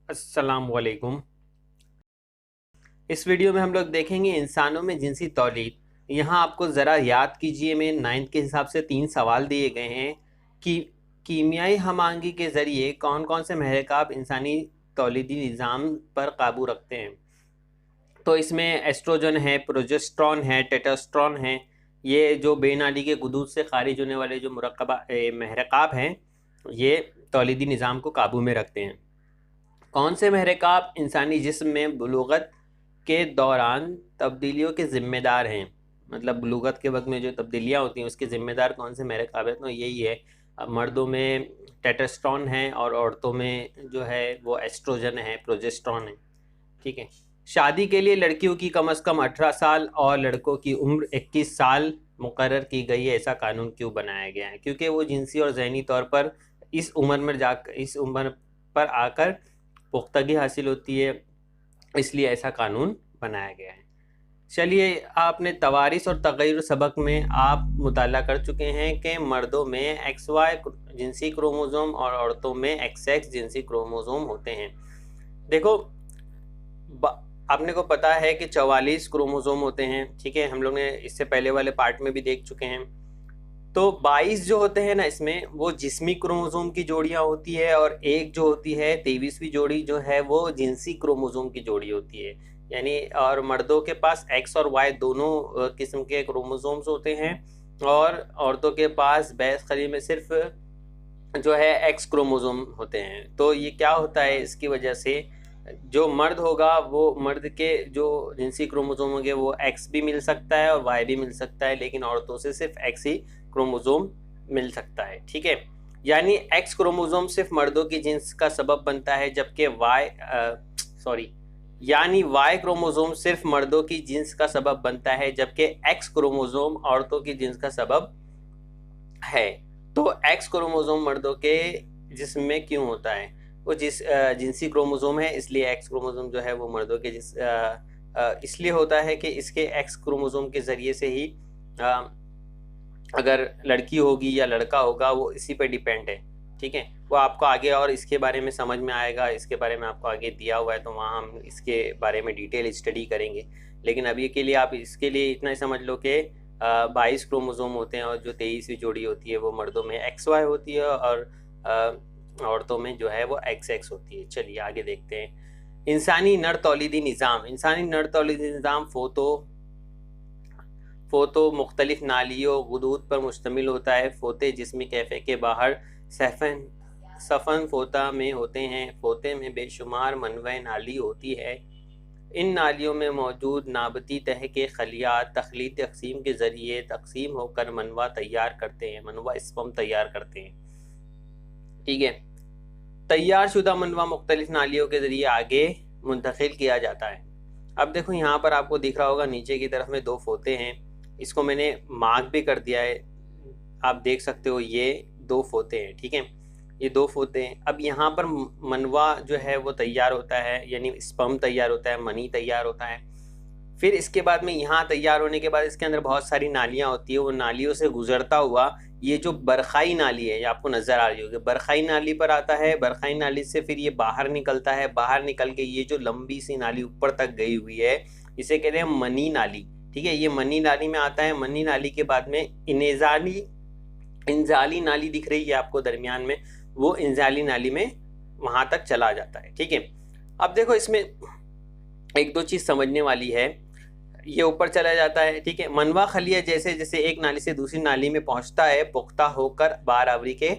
अस्सलाम वालेकुम। इस वीडियो में हम लोग देखेंगे इंसानों में जिनसी तौलीद। यहाँ आपको ज़रा याद कीजिए, में 9th के हिसाब से 3 सवाल दिए गए हैं कि कीमियाई हमआहंगी के ज़रिए कौन कौन से महरकाब इंसानी तौलीदी निज़ाम पर काबू रखते हैं। तो इसमें एस्ट्रोजन है, प्रोजेस्टेरॉन है, टेस्टोस्टेरोन है। ये जो बेनाली के गुदूद से खारिज होने वाले जो महरकाब हैं, ये तौलीदी निज़ाम को काबू में रखते हैं। कौन से महरकाब इंसानी जिस्म में बुलूगत के दौरान तब्दीलियों के ज़िम्मेदार हैं, मतलब बुलूगत के वक्त में जो तब्दीलियाँ होती हैं उसके ज़िम्मेदार कौन से महरकाब हैं। तो यही है, मर्दों में टेस्टोस्टेरोन है और औरतों में जो है वो एस्ट्रोजन है, प्रोजेस्टेरॉन है। ठीक है। शादी के लिए लड़कियों की कम से कम 18 साल और लड़कों की उम्र 21 साल मुकर्रर की गई है। ऐसा कानून क्यों बनाया गया है? क्योंकि वो जिनसी और ज़हनी तौर पर इस उम्र पर आकर पुख्तगी हासिल होती है, इसलिए ऐसा कानून बनाया गया है। चलिए, आपने तवारीस और तग़य्युर सबक में आप मुताला कर चुके हैं कि मर्दों में XY जिनसी क्रोमोसोम और औरतों में XX जिनसी क्रोमोसोम होते हैं। देखो, आपने को पता है कि 44 क्रोमोसोम होते हैं। ठीक है, हम लोग ने इससे पहले वाले पार्ट में भी देख चुके हैं। तो 22 जो होते हैं ना, इसमें वो जिस्मी क्रोमोसोम की जोड़ियां होती है और एक जो होती है 23वीं जोड़ी जो है वो जिनसी क्रोमोसोम की जोड़ी होती है। यानी और मर्दों के पास X और Y दोनों किस्म के क्रोमोसोम्स होते हैं और औरतों के पास बैस खली में सिर्फ जो है X क्रोमोसोम होते हैं। तो ये क्या होता है, इसकी वजह से जो मर्द होगा वो मर्द के जो जिनसी क्रोमोसोम होंगे वो X भी मिल सकता है और Y भी मिल सकता है, लेकिन औरतों से सिर्फ X ही क्रोमोसोम मिल सकता है। ठीक है, यानी X क्रोमोसोम सिर्फ मर्दों की जिन्स का सबब बनता है, जबकि Y क्रोमोसोम सिर्फ मर्दों की जिन्स का सबब बनता है, जबकि X क्रोमोसोम औरतों की जिन्स का सबब है। तो X क्रोमोसोम मर्दों के जिस्म में क्यों होता है? वो जिनसी क्रोमोसोम है, इसलिए X क्रोमोसोम जो है वो मर्दों के इसलिए होता है कि इसके X क्रोमोसोम के ज़रिए से ही अगर लड़की होगी या लड़का होगा वो इसी पे डिपेंड है। ठीक है, वो आपको आगे और इसके बारे में समझ में आएगा, इसके बारे में आपको आगे दिया हुआ है, तो वहाँ हम इसके बारे में डिटेल स्टडी करेंगे। लेकिन अभी के लिए आप इसके लिए इतना ही समझ लो कि 22 क्रोमोसोम होते हैं और जो 23वीं जोड़ी होती है वो मर्दों में XY होती है और औरतों में जो है वो XX होती है। चलिए आगे देखते हैं। इंसानी नर तौलीदी निज़ाम। इंसानी नर तौलीदी निज़ाम फोतो मुख्तलिफ नालियों गुदूद पर मुश्तमिल होता है। फोते जिस्मी कैफे के बाहर सफन फोता में होते हैं। फोते में बेशुमार मनवे नाली होती है। इन नालियों में मौजूद नाबती तह के खलियात तख्लीत तकसीम के ज़रिए तकसीम होकर मनवा तैयार करते हैं, मनवा स्पर्म तैयार करते हैं। ठीक है, तैयार शुदा मनवा मुख्तलिफ नालियों के ज़रिए आगे मुंतकिल किया जाता है। अब देखो, यहाँ पर आपको दिख रहा होगा नीचे की तरफ में 2 फोते हैं, इसको मैंने मार्क भी कर दिया है, आप देख सकते हो ये 2 फोते हैं। ठीक है, ये 2 फोते हैं। अब यहाँ पर मनवा जो है वो तैयार होता है, यानी स्पर्म तैयार होता है, मनी तैयार होता है। फिर इसके बाद में यहाँ तैयार होने के बाद इसके अंदर बहुत सारी नालियाँ होती है। वो नालियों से गुजरता हुआ ये जो बरखाई नाली है, ये आपको नज़र आ रही होगी, बरखाई नाली पर आता है। बरखाई नाली से फिर ये बाहर निकलता है। बाहर निकल के ये जो लंबी सी नाली ऊपर तक गई हुई है, इसे कहते हैं मनी नाली। ठीक है, ये मनी नाली में आता है। मनी नाली के बाद में इंजाली नाली दिख रही है आपको दरमियान में, वो इंजाली नाली में वहां तक चला जाता है। ठीक है, अब देखो इसमें 1-2 चीज़ समझने वाली है। ये ऊपर चला जाता है। ठीक है, मनवा खलिया जैसे जैसे एक नाली से दूसरी नाली में पहुंचता है, पुख्ता होकर बारावरी के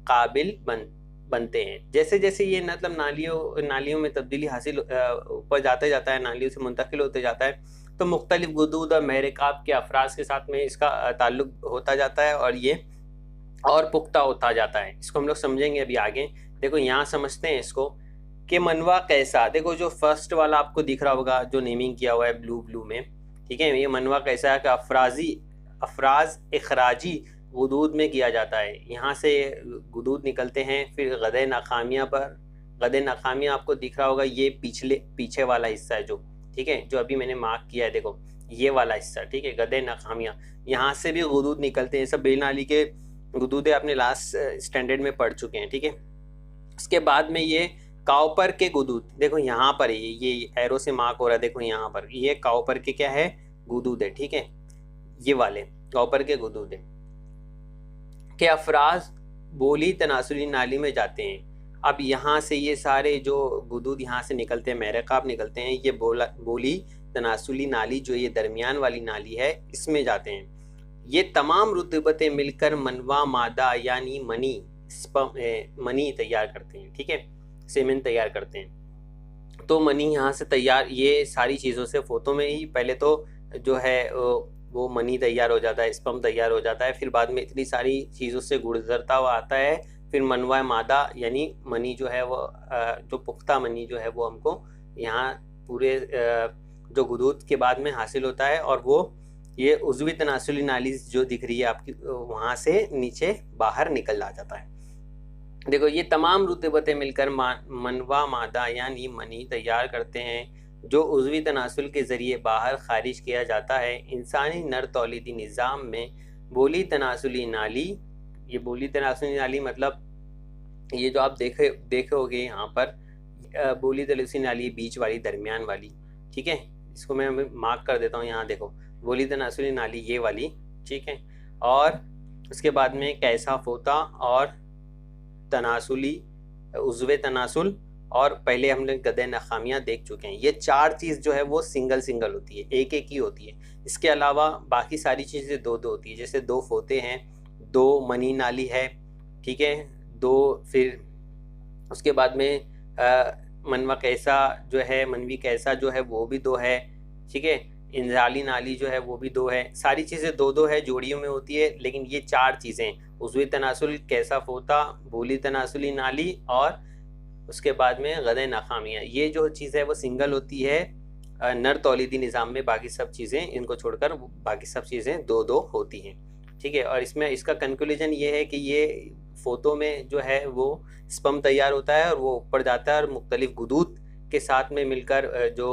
काबिल बनते हैं। जैसे जैसे ये मतलब नालियों में तब्दीली हासिल ऊपर जाता जाता है, नालियों से मुंतकिल होते जाता है, तो मुख्तलिफ गुदूद और महरकाब के अफराज के साथ में इसका ताल्लुक होता जाता है और ये और पुख्ता होता जाता है। इसको हम लोग समझेंगे अभी आगे। देखो यहाँ समझते हैं इसको कि मनवा कैसा। देखो जो फर्स्ट वाला आपको दिख रहा होगा जो नेमिंग किया हुआ है ब्लू में, ठीक है, ये मनवा कैसा है कि अफराज इखराजी गुदूद में किया जाता है। यहाँ से गुदूद निकलते हैं, फिर गदे नाकामिया आपको दिख रहा होगा, ये पीछे वाला हिस्सा है जो, ठीक है, जो अभी मैंने मार्क किया है, देखो ये वाला हिस्सा। ठीक है, गदे नाकामिया, यहाँ से भी गुदूद निकलते हैं। सब बेनाली के गुदूद आपने लास्ट स्टैंडर्ड में पढ़ चुके हैं। ठीक है, उसके बाद में ये काउपर के गुदूद, देखो यहाँ पर ये एरो से मार्क हो रहा है, देखो यहाँ पर ये काउपर के क्या है, गुदूद है, ठीक है, ये वाले काउपर के गुदूद है के अफराज बोली तनासुली नाली में जाते हैं। अब यहाँ से ये सारे जो गुदूद यहाँ से निकलते हैं, महरकाब निकलते हैं, ये बोली तनासुली नाली जो ये दरमियान वाली नाली है इसमें जाते हैं। ये तमाम रुतबतें मिलकर मनवा मादा यानी मनी तैयार करते हैं, ठीक है, सेमेन तैयार करते हैं। तो मनी यहाँ से तैयार, ये सारी चीज़ों से फोटो में ही पहले तो जो है वो मनी तैयार हो जाता है, स्पर्म तैयार हो जाता है, फिर बाद में इतनी सारी चीज़ों से गुजरता हुआ आता है, फिर मनवा मादा यानी मनी जो है वो जो पुख्ता मनी जो है वो हमको यहाँ पूरे जो गुदूद के बाद में हासिल होता है, और वो ये उज़वी तनासुली नाली जो दिख रही है आपकी वहाँ से नीचे बाहर निकल आ जाता है। देखो ये तमाम रुतबतें मिलकर मनवा मादा यानी मनी तैयार करते हैं जो उज़वी तनासुल के ज़रिए बाहर खारिज किया जाता है। इंसानी नर तौलीदी निज़ाम में बोली तनासुली नाली, ये बोली तनासुली नाली मतलब ये जो आप देखोगे यहाँ पर बोली तनासुली नाली बीच वाली दरमियान वाली, ठीक है, इसको मैं मार्क कर देता हूँ, यहाँ देखो बोली तनासुली नाली ये वाली, ठीक है, और उसके बाद में कैसा फोता और तनासुली उज़्वे तनासुल, और पहले हमने गदे नखामियाँ देख चुके हैं। ये चार चीज़ जो है वो सिंगल सिंगल होती है, एक एक ही होती है। इसके अलावा बाकी सारी चीज़ें दो दो होती है, जैसे दो फोते हैं, दो मनी नाली है, ठीक है, दो, फिर उसके बाद में मनवा कैसा जो है, मनवी कैसा जो है वो भी दो है, ठीक है, इंजाली नाली जो है वो भी दो है, सारी चीज़ें दो दो है, जोड़ियों में होती है, लेकिन ये चार चीज़ें उज़्वी तनासुल, कैसा फोता, बोली तनासुली नाली और उसके बाद में गदे नखामियाँ, ये जो चीज़ है वो सिंगल होती है नर तौलीदी निज़ाम में। बाकी सब चीज़ें इनको छोड़कर बाकी सब चीज़ें दो दो होती हैं, ठीक है। और इसमें इसका कंक्लूजन ये है कि ये फोटो में जो है वो स्पर्म तैयार होता है और वो ऊपर जाता है और मुख्तलिफ गुदूद के साथ में मिलकर जो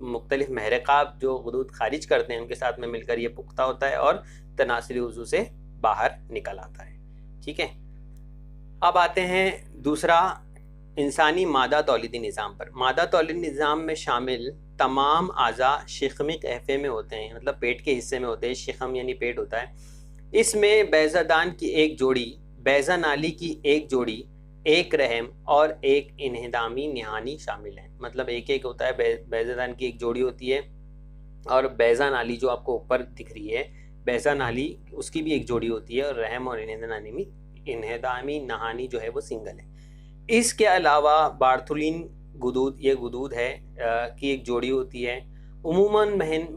मुख्तलिफ महरकाब जो गुदूद खारिज करते हैं उनके साथ में मिलकर ये पुख्ता होता है और तनासुली उज़ू से बाहर निकल आता है, ठीक है। अब आते हैं दूसरा इंसानी मादा तौलीदी निज़ाम पर। मादा तौलीदी निज़ाम में शामिल तमाम आज़ा शिखमिक एफ़े में होते हैं, मतलब पेट के हिस्से में होते हैं, शिखम यानी पेट होता है। इसमें बैज़ादान की एक जोड़ी, बैज़ा नाली की एक जोड़ी, एक रहम और एक इन्हिदामी निहानी शामिल है। मतलब एक एक होता है, बैज़ादान की एक जोड़ी होती है और बैज़ा नाली जो आपको ऊपर दिख रही है बैज़ा नाली उसकी भी एक जोड़ी होती है, और रहम और इन्हिदामी नहानी जो है वो सिंगल है। इसके अलावा बार्थुलिन गुदूद, ये गुदूद है की एक जोड़ी होती है। उमूमन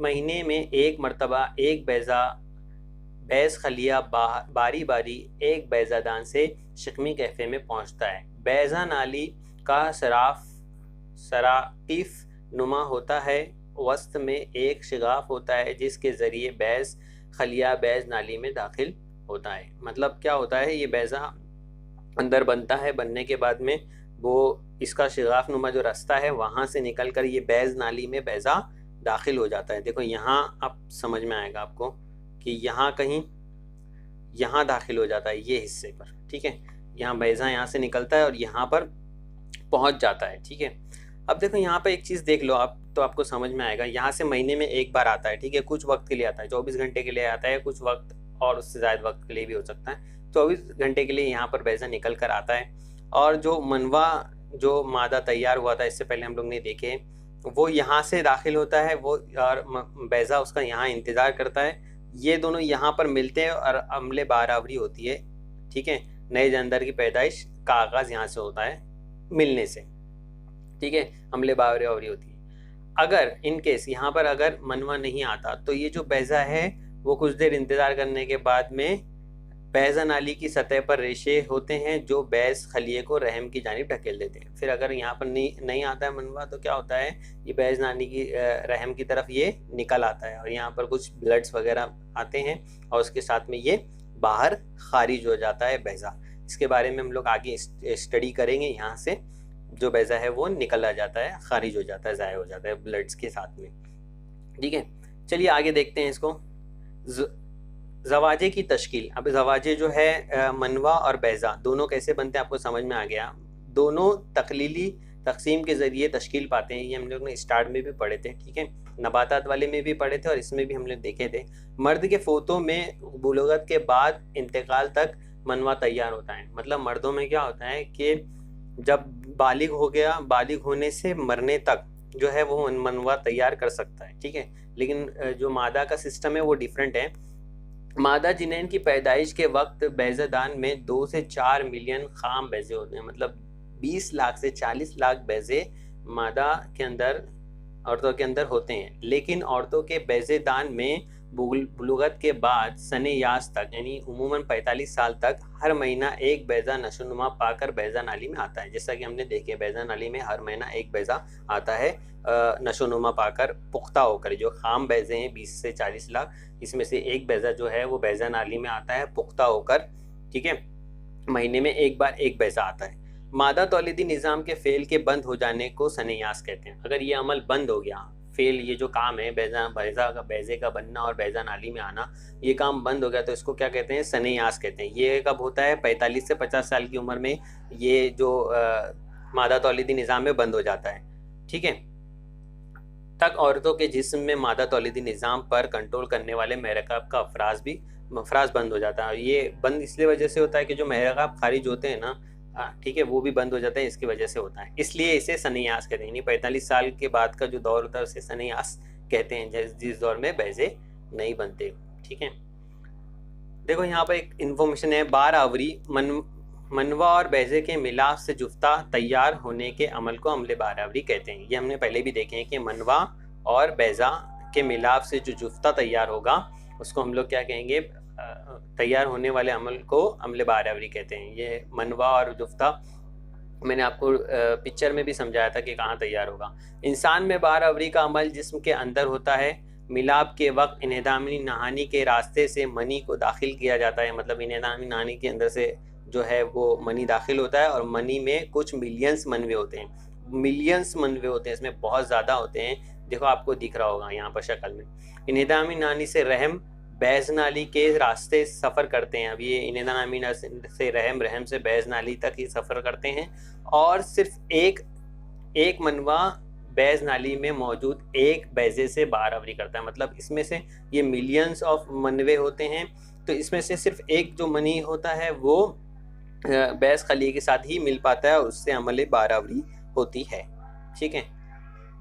महीने में एक मरतबा एक बैज़ खलिया बारी बारी एक बैज़ादान से शिकमी कैफ़े में पहुंचता है। बैज़ा नाली का सराकीफ नुमा होता है, वस्त में एक शिगाफ होता है जिसके ज़रिए बैज़ खलिया बैज़ नाली में दाखिल होता है। मतलब क्या होता है, ये बैज़ा अंदर बनता है, बनने के बाद में वो इसका शिगाफ नुमा जो रास्ता है वहाँ से निकल कर ये बैज़ नाली में बैज़ा दाखिल हो जाता है। देखो यहाँ अब समझ में आएगा आपको कि यहाँ कहीं यहाँ दाखिल हो जाता है ये हिस्से पर, ठीक है, यहाँ बैज़ा यहाँ से निकलता है और यहाँ पर पहुँच जाता है, ठीक है। अब देखो यहाँ पर एक चीज़ देख लो आप, तो आपको समझ में आएगा। यहाँ से महीने में एक बार आता है, ठीक है, कुछ वक्त के लिए आता है, 24 घंटे के लिए आता है, कुछ वक्त और उससे ज़्यादा वक्त के लिए भी हो सकता है। 24 घंटे के लिए यहाँ पर बैज़ा निकल कर आता है, और जो मनवा जो मादा तैयार हुआ था इससे पहले हम लोग ने देखे, वो यहाँ से दाखिल होता है, वो और बैज़ा उसका यहाँ इंतज़ार करता है। ये दोनों यहाँ पर मिलते हैं और अमले बारावरी होती है, ठीक है। नए जानदार की पैदाइश का आगाज़ यहाँ से होता है मिलने से, ठीक है, अमले बारावरी होती है। अगर इन केस यहाँ पर अगर मनवा नहीं आता तो ये जो बैज़ा है वो कुछ देर इंतज़ार करने के बाद में बैज़ा नाली की सतह पर रेशे होते हैं जो बैज़ खलिए को रहम की जानिब ढकेल देते हैं। फिर अगर यहाँ पर नहीं आता है मनवा तो क्या होता है, ये बैज़ नाली की रहम की तरफ ये निकल आता है और यहाँ पर कुछ ब्लड्स वगैरह आते हैं और उसके साथ में ये बाहर खारिज हो जाता है बैज़ा। इसके बारे में हम लोग आगे स्टडी करेंगे। यहाँ से जो बैज़ा है वो निकल आ जाता है, खारिज हो जाता है, ज़ाया हो जाता है ब्लड्स के साथ में, ठीक है। चलिए आगे देखते हैं इसको। ज़वाजे की तश्कील। अब ज़वाजे जो है मनवा और बैज़ा दोनों कैसे बनते हैं आपको समझ में आ गया। दोनों तकलीली तकसीम के ज़रिए तश्कील पाते हैं। ये हम लोग ने स्टार्ट में भी पढ़े थे, ठीक है, नबातात वाले में भी पढ़े थे और इसमें भी हम लोग देखे थे। मर्द के फोतों में बुलूगत के बाद इंतकाल तक मनवा तैयार होता है। मतलब मर्दों में क्या होता है कि जब बालिग हो गया, बालिग होने से मरने तक जो है वो मनवा तैयार कर सकता है, ठीक है। लेकिन जो मादा का सिस्टम है वो डिफरेंट है। मादा जिनैन की पैदाइश के वक्त बैज़ेदान में 2 से 4 मिलियन खाम बैज़े होते हैं। मतलब 20 लाख से 40 लाख बैज़े मादा के अंदर, औरतों के अंदर होते हैं। लेकिन औरतों के बैज़ेदान में बुलूगत के बाद सने यास तक यानी उमूमन 45 साल तक हर महीना एक बैज़ा नशोनुमा पाकर बैज़ा नाली में आता है। जैसा कि हमने देखे बैज़ा नाली में हर महीना एक बैज़ा आता है नशोनुमा पाकर, पुख्ता होकर। जो खाम बैज़े हैं 20 से 40 लाख, इसमें से एक बैज़ा जो है वो बैज़ा नाली में आता है पुख्ता होकर, ठीक है। महीने में एक बार एक बैज़ा आता है। मादा तौलीदी निज़ाम के फेल के बंद हो जाने को सनेयास कहते हैं। अगर ये अमल बंद हो गया, फेल, ये जो काम है बैज़े का बनना और बैज़ा नाली में आना, ये काम बंद हो गया तो इसको क्या कहते हैं? सनेयास कहते हैं। ये कब होता है? 45 से 50 साल की उम्र में ये जो मादा तौलीदी निज़ाम में बंद हो जाता है, ठीक है। तक औरतों के जिस्म में मादा तौलीदी निज़ाम पर कंट्रोल करने वाले महरकाब का अफराज बंद हो जाता है। ये बंद इसलिए वजह से होता है कि जो महरकाब खारिज होते हैं ना, ठीक है, वो भी बंद हो जाता है, इसकी वजह से होता है। इसलिए इसे सनेयास कहते हैं। यानी 45 साल के बाद का जो दौर होता है उसे सनेयास कहते हैं, जिस दौर में बैज़े नहीं बनते, ठीक है। देखो यहाँ पर एक इन्फॉर्मेशन है, बार आवरी मनवा और बैज़े के मिलाप से जुफ्ता तैयार होने के अमल को अमले बार आवरी कहते हैं। ये हमने पहले भी देखे हैं कि मनवा और बैज़ा के मिलाप से जो जुफ्ता तैयार होगा उसको हम लोग क्या कहेंगे? तैयार होने वाले अमल को अमले बार आवरी कहते हैं। ये मनवा और जुफ्ता मैंने आपको पिक्चर में भी समझाया था कि कहाँ तैयार होगा। इंसान में बार आवरी का अमल जिस्म के अंदर होता है। मिलाप के वक्त इन्हेदामी नहानी के रास्ते से मनी को दाखिल किया जाता है। मतलब इन्हेदामी नहानी के अंदर से जो है वो मनी दाखिल होता है और मनी में कुछ मिलियंस मनवे होते हैं, मिलियंस मनवे होते हैं, इसमें बहुत ज़्यादा होते हैं। देखो आपको दिख रहा होगा यहाँ पर शक्ल में। इन्हेदामी नानी से रहम बैज़ नाली के रास्ते सफ़र करते हैं। अब ये इन्हेदामी से रहम, रहम से बैज़ नाली तक ये सफ़र करते हैं और सिर्फ एक मनवा बैज़ नाली में मौजूद एक बैज़े से बार आवरी करता है। मतलब इसमें से ये मिलियंस ऑफ मनवे होते हैं, तो इसमें से सिर्फ एक जो मनी होता है वो बैज़ खली के साथ ही मिल पाता है और उससे अमल बार आवरी होती है, ठीक है।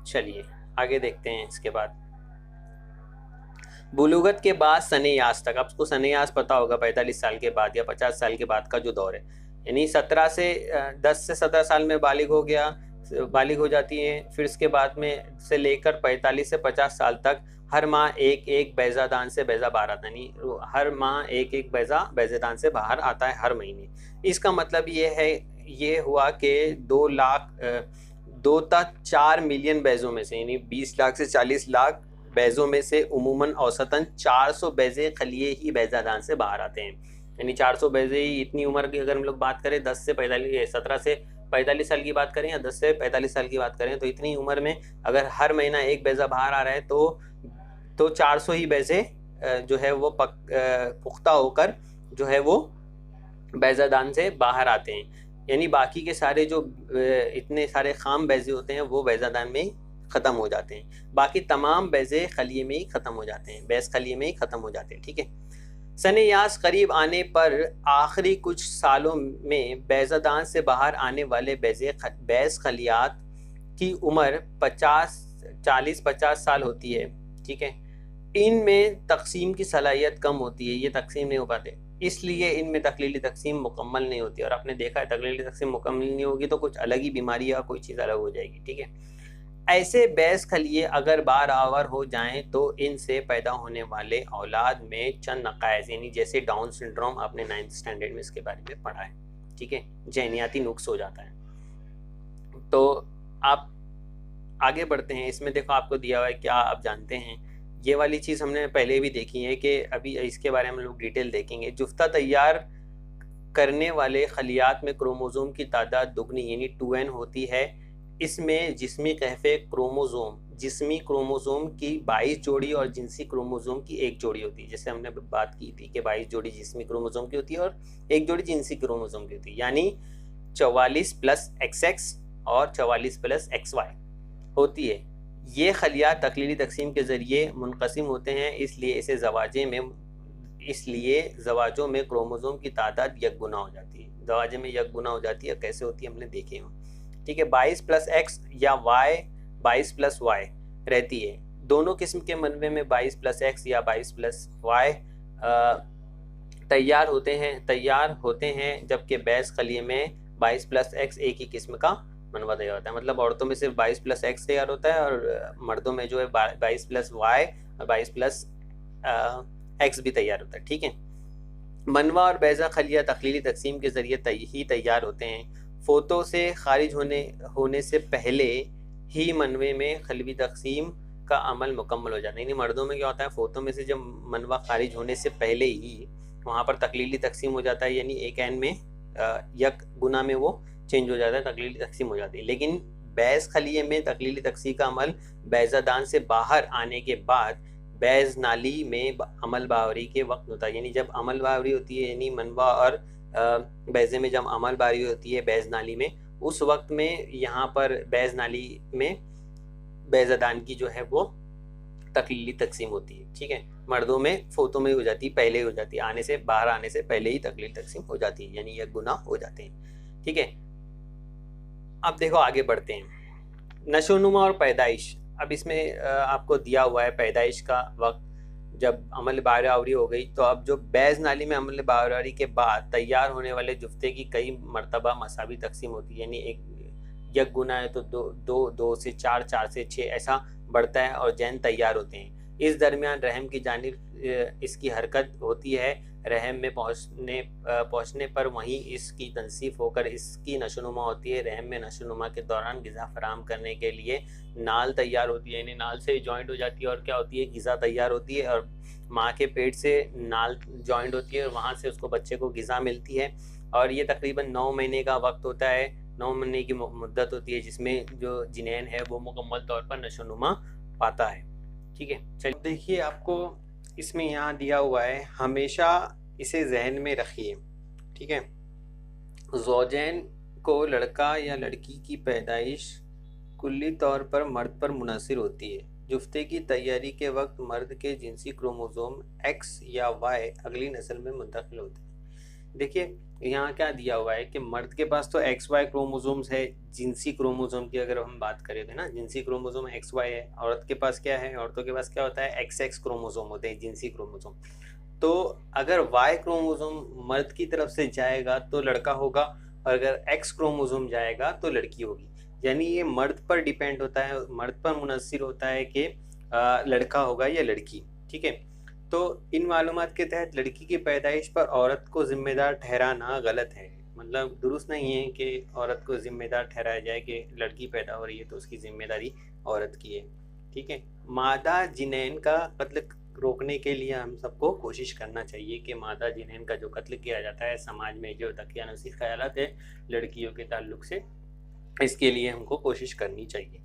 चलिए आगे देखते हैं। इसके बाद बुलूगत के बाद सनेयास तक, आपको सनेयास पता होगा 45 साल के बाद या 50 साल के बाद का जो दौर है। यानी 10 से 17 साल में बालिग हो जाती हैं। फिर इसके बाद में से लेकर 45 से 50 साल तक हर माह एक बैज़ादान से बैज़ा बाहर आता है। यानी हर माह एक बैज़ादान से बाहर आता है हर महीने। इसका मतलब ये हुआ कि 2 तक 4 मिलियन बैज़ों में से, यानी 20 लाख से 40 लाख बैज़ों में से उमूमन औसतन 400 बैज़े खलिए ही बैज़ादान से बाहर आते हैं। यानी 400 बैज़े ही, इतनी उम्र की अगर हम लोग बात करें 17 से 45 साल की बात करें या 10 से 45 साल की बात करें, तो इतनी उम्र में अगर हर महीना एक बैज़ा बाहर आ रहा है तो 400 ही बैज़े जो है वो पुख्ता होकर जो है वो बैज़ादान से बाहर आते हैं। यानी बाकी के सारे जो इतने सारे खाम बैज़े होते हैं वो बैज़ादान में ख़त्म हो जाते हैं। बाकी तमाम बैज़े खलिए में ही ख़त्म हो जाते हैं, बैज़ खलिए में ही ख़त्म हो जाते हैं, ठीक है। सनेयास करीब आने पर आखिरी कुछ सालों में बैज़ादान से बाहर आने वाले बैज़ खलियात की उम्र 40-50 साल होती है, ठीक है। इनमें तकसीम की सलाहियत कम होती है, ये तकसीम नहीं हो पाते, इसलिए इनमें तकलीली तकसीम मुकम्मल नहीं होती। और आपने देखा है तकलीली तकसीम मुकम्मल नहीं होगी तो कुछ अलग ही बीमारी या कोई चीज़ अलग हो जाएगी, ठीक है। ऐसे बैज़ खलिए अगर बार आवर हो जाएं तो इनसे पैदा होने वाले औलाद में चंद नक़ाइस, यानी जैसे डाउन सिंड्रोम, आपने 9th स्टैंडर्ड में इसके बारे में पढ़ा है, ठीक है, जहनियाती नुक्स हो जाता है। तो आप आगे बढ़ते हैं। इसमें देखो आपको दिया हुआ है, क्या आप जानते हैं? ये वाली चीज़ हमने पहले भी देखी है कि अभी इसके बारे में हम लोग डिटेल देखेंगे। जुफ्ता तैयार करने वाले खलियात में क्रोमोज़ोम की तादाद दुगनी यानी 2n होती है। इसमें जिस्मी क्रोमोज़ोम की 22 जोड़ी और जिनसी क्रोमोज़ोम की 1 जोड़ी होती है। जैसे हमने बात की थी कि 22 जोड़ी जिस्मी क्रोमोज़ोम की होती है और 1 जोड़ी जिनसी क्रोमोज़ोम की होती है। यानी 44 प्लस XX और 44 प्लस XY होती है। ये खलिया तकलीली तकसीम के ज़रिए मुनक़सिम होते हैं, इसलिए ज़वाजों में क्रोमोज़ोम की तादाद यकगुना हो जाती है। ज़वाजे में यकगुना हो जाती है, कैसे होती है हमने देखे हो। ठीक है, 22 प्लस X या Y 22 प्लस Y रहती है। दोनों किस्म के मनवे में 22 प्लस X या 22 प्लस Y तैयार होते हैं, जबकि बैस खलिए में 22 प्लस X एक ही किस्म का मनवा तैयार होता है। मतलब औरतों में सिर्फ 22 प्लस X तैयार होता है और मर्दों में जो है 22 प्लस Y और 22 प्लस X भी तैयार होता है। ठीक है, मनवा और बैज़ा खलिया तकलीली तकसीम के ज़रिए ही तैयार होते हैं। फोतो से खारिज होने से पहले ही मनवे में खलवी तकसीम का अमल मुकम्मल हो जाता है। यानी मर्दों में क्या होता है, फोतो में से जब मनवा खारिज होने से पहले ही वहाँ पर तकलीली तकसीम हो जाता है, यानी एक एन में यक गुना में वो चेंज हो जाता है, तकलीली तकसीम हो जाती है। लेकिन बैज़ खलिए में तकलीली तकसीम का अमल बैज़ादान से बाहर आने के बाद बैज़ नाली में अमल बावरी के वक्त होता है। यानी जब अमल बावरी होती है, यानी मनवा और बैज़े में जब अमल बावरी होती है बैज़ नाली में, उस वक्त में यहाँ पर बैज़ नाली में बैज़ादान की जो है वो तकलीली तकसीम होती है। ठीक है, मर्दों में फोतों में हो जाती है, पहले ही हो जाती है, बाहर आने से पहले ही तकलीली तकसीम हो जाती है, यानी यह गुना हो जाते हैं। ठीक है, अब देखो आगे बढ़ते हैं। नशोनुमा और पैदाइश। अब इसमें आपको दिया हुआ है पैदाइश का वक्त, जब अमल बावरी हो गई, तो अब जो बैज़ नाली में अमल बावरी के बाद तैयार होने वाले जुफ्ते की कई मरतबा मसावी तकसीम होती है। यानी एक यक गुना है तो दो से चार, चार से 6 ऐसा बढ़ता है और जैन तैयार होते हैं। इस दरमियान रहम की जानिब इसकी हरकत होती है। रहम में पहुँचने पर वहीं इसकी तनसीफ होकर इसकी नशोनुमा होती है। रहम में नशोनुमा के दौरान ग़िज़ा फराहम करने के लिए नाल तैयार होती है, यानी नाल से जॉइंट हो जाती है और क्या होती है, ग़िज़ा तैयार होती है और माँ के पेट से नाल जॉइंट होती है और वहाँ से उसको बच्चे को ग़िज़ा मिलती है। और ये तकरीबन 9 महीने का वक्त होता है, 9 महीने की मुद्दत होती है, जिसमें जो जिनैन है वो मुकम्मल तौर पर नशोनुमा पाता है। ठीक है, चलिए देखिए, आपको इसमें यहाँ दिया हुआ है, हमेशा इसे जहन में रखिए। ठीक है, ज़ौजैन को लड़का या लड़की की पैदाइश कुल्ली तौर पर मर्द पर मुनहसर होती है। जुफ्ते की तैयारी के वक्त मर्द के जिनसी क्रोमोज़ोम X या Y अगली नस्ल में मुंतकिल होते हैं। देखिए यहाँ क्या दिया हुआ है कि मर्द के पास तो XY क्रोमोज़ोम्स है। जिनसी क्रोमोज़ोम की अगर हम बात करें तो ना, जिनसी क्रोमोज़ोम XY है। औरत के पास क्या है, औरतों के पास क्या होता है, XX क्रोमोज़ोम होते हैं, जिनसी क्रोमोज़ोम। तो अगर Y क्रोमोज़ोम मर्द की तरफ से जाएगा तो लड़का होगा और अगर X क्रोमोज़ोम जाएगा तो लड़की होगी। यानी ये मर्द पर डिपेंड होता है, मर्द पर मुनहसर होता है कि लड़का होगा या लड़की। ठीक है, तो इन मालूमात के तहत लड़की की पैदाइश पर औरत को ज़िम्मेदार ठहराना गलत है। मतलब दुरुस्त नहीं है कि औरत को ज़िम्मेदार ठहराया जाए कि लड़की पैदा हो रही है तो उसकी ज़िम्मेदारी औरत की है। ठीक है, मादा जिनैन का कत्ल रोकने के लिए हम सबको कोशिश करना चाहिए कि मादा जिनैन का जो कत्ल किया जाता है समाज में, जो दकियानूसी ख्यालात है लड़कियों के ताल्लुक से, इसके लिए हमको कोशिश करनी चाहिए।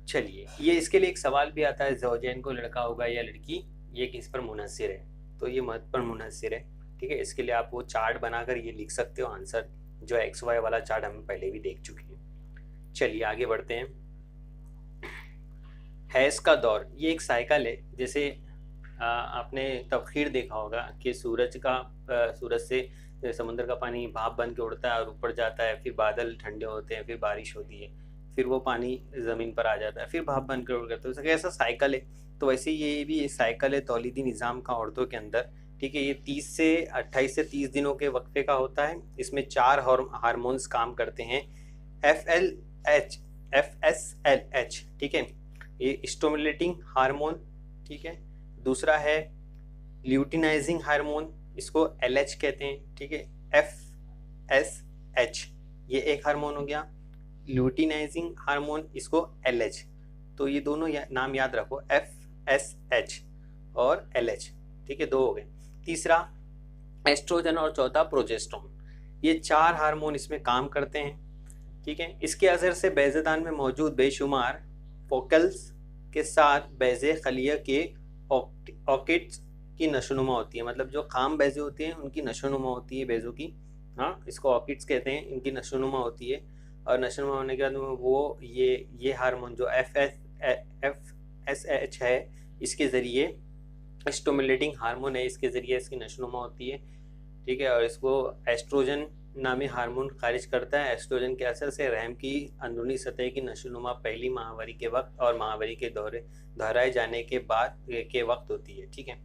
चलिए, ये इसके लिए एक सवाल भी आता है, ज़ौजैन को लड़का होगा या लड़की, ये किस पर मुनहसर है, तो ये मर्द पर मुनहसर है। ठीक है, इसके लिए आप वो चार्ट बनाकर ये लिख सकते हो आंसर, जो XY वाला चार्ट हम पहले भी देख चुके हैं। चलिए आगे बढ़ते हैं। हैज़ का दौर, ये एक साइकिल है। जैसे आपने तबखीर देखा होगा कि सूरज से समुद्र का पानी भाप बन के उड़ता है और ऊपर जाता है, फिर बादल ठंडे होते हैं, फिर बारिश होती है, फिर वो पानी ज़मीन पर आ जाता है, फिर भाप बन के उड़ जाता है। तो ऐसा साइकिल है। तो वैसे ये भी एक साइकिल है तौलीदी निज़ाम का औरतों के अंदर। ठीक है, ये 28 से 30 दिनों के वक्फे का होता है। इसमें 4 हार्मोन्स काम करते हैं, FLH, FSLH। ठीक है, ये स्टिमुलेटिंग हार्मोन। ठीक है, दूसरा है ल्यूटिनाइजिंग हार्मोन, इसको LH कहते हैं। ठीक है, FSH ये एक हार्मोन हो गया, ल्यूटिनाइजिंग हार्मोन इसको LH। तो ये दोनों नाम याद रखो, FSH और LH। ठीक है, 2 हो गए। तीसरा एस्ट्रोजन और चौथा प्रोजेस्टेरोन। ये 4 हार्मोन इसमें काम करते हैं। ठीक है, इसके असर से बैज़ेदान में मौजूद बेशुमार फोकल्स के साथ बैज़े खलिया के ऑकिट्स की नशोनुमा होती है। मतलब जो खाम बैज़े होती हैं उनकी नशोनुमा होती है बैज़ों की। हाँ, इसको ऑर्किड्स कहते हैं, इनकी नशोनुमा होती है और नशोनुमा होने के बाद में वो ये हार्मोन जो FSH है, इसके ज़रिए स्टिमुलेटिंग हार्मोन है, इसके ज़रिए इसकी नशोनुमा होती है, ठीक है। और इसको एस्ट्रोजन नामी हार्मोन खारिज करता है। एस्ट्रोजन के असर से रहम की अंदरूनी सतह की नशोनुमा पहली माहवारी के वक्त और माहवारी के दोहराए जाने के बाद के वक्त होती है, ठीक है।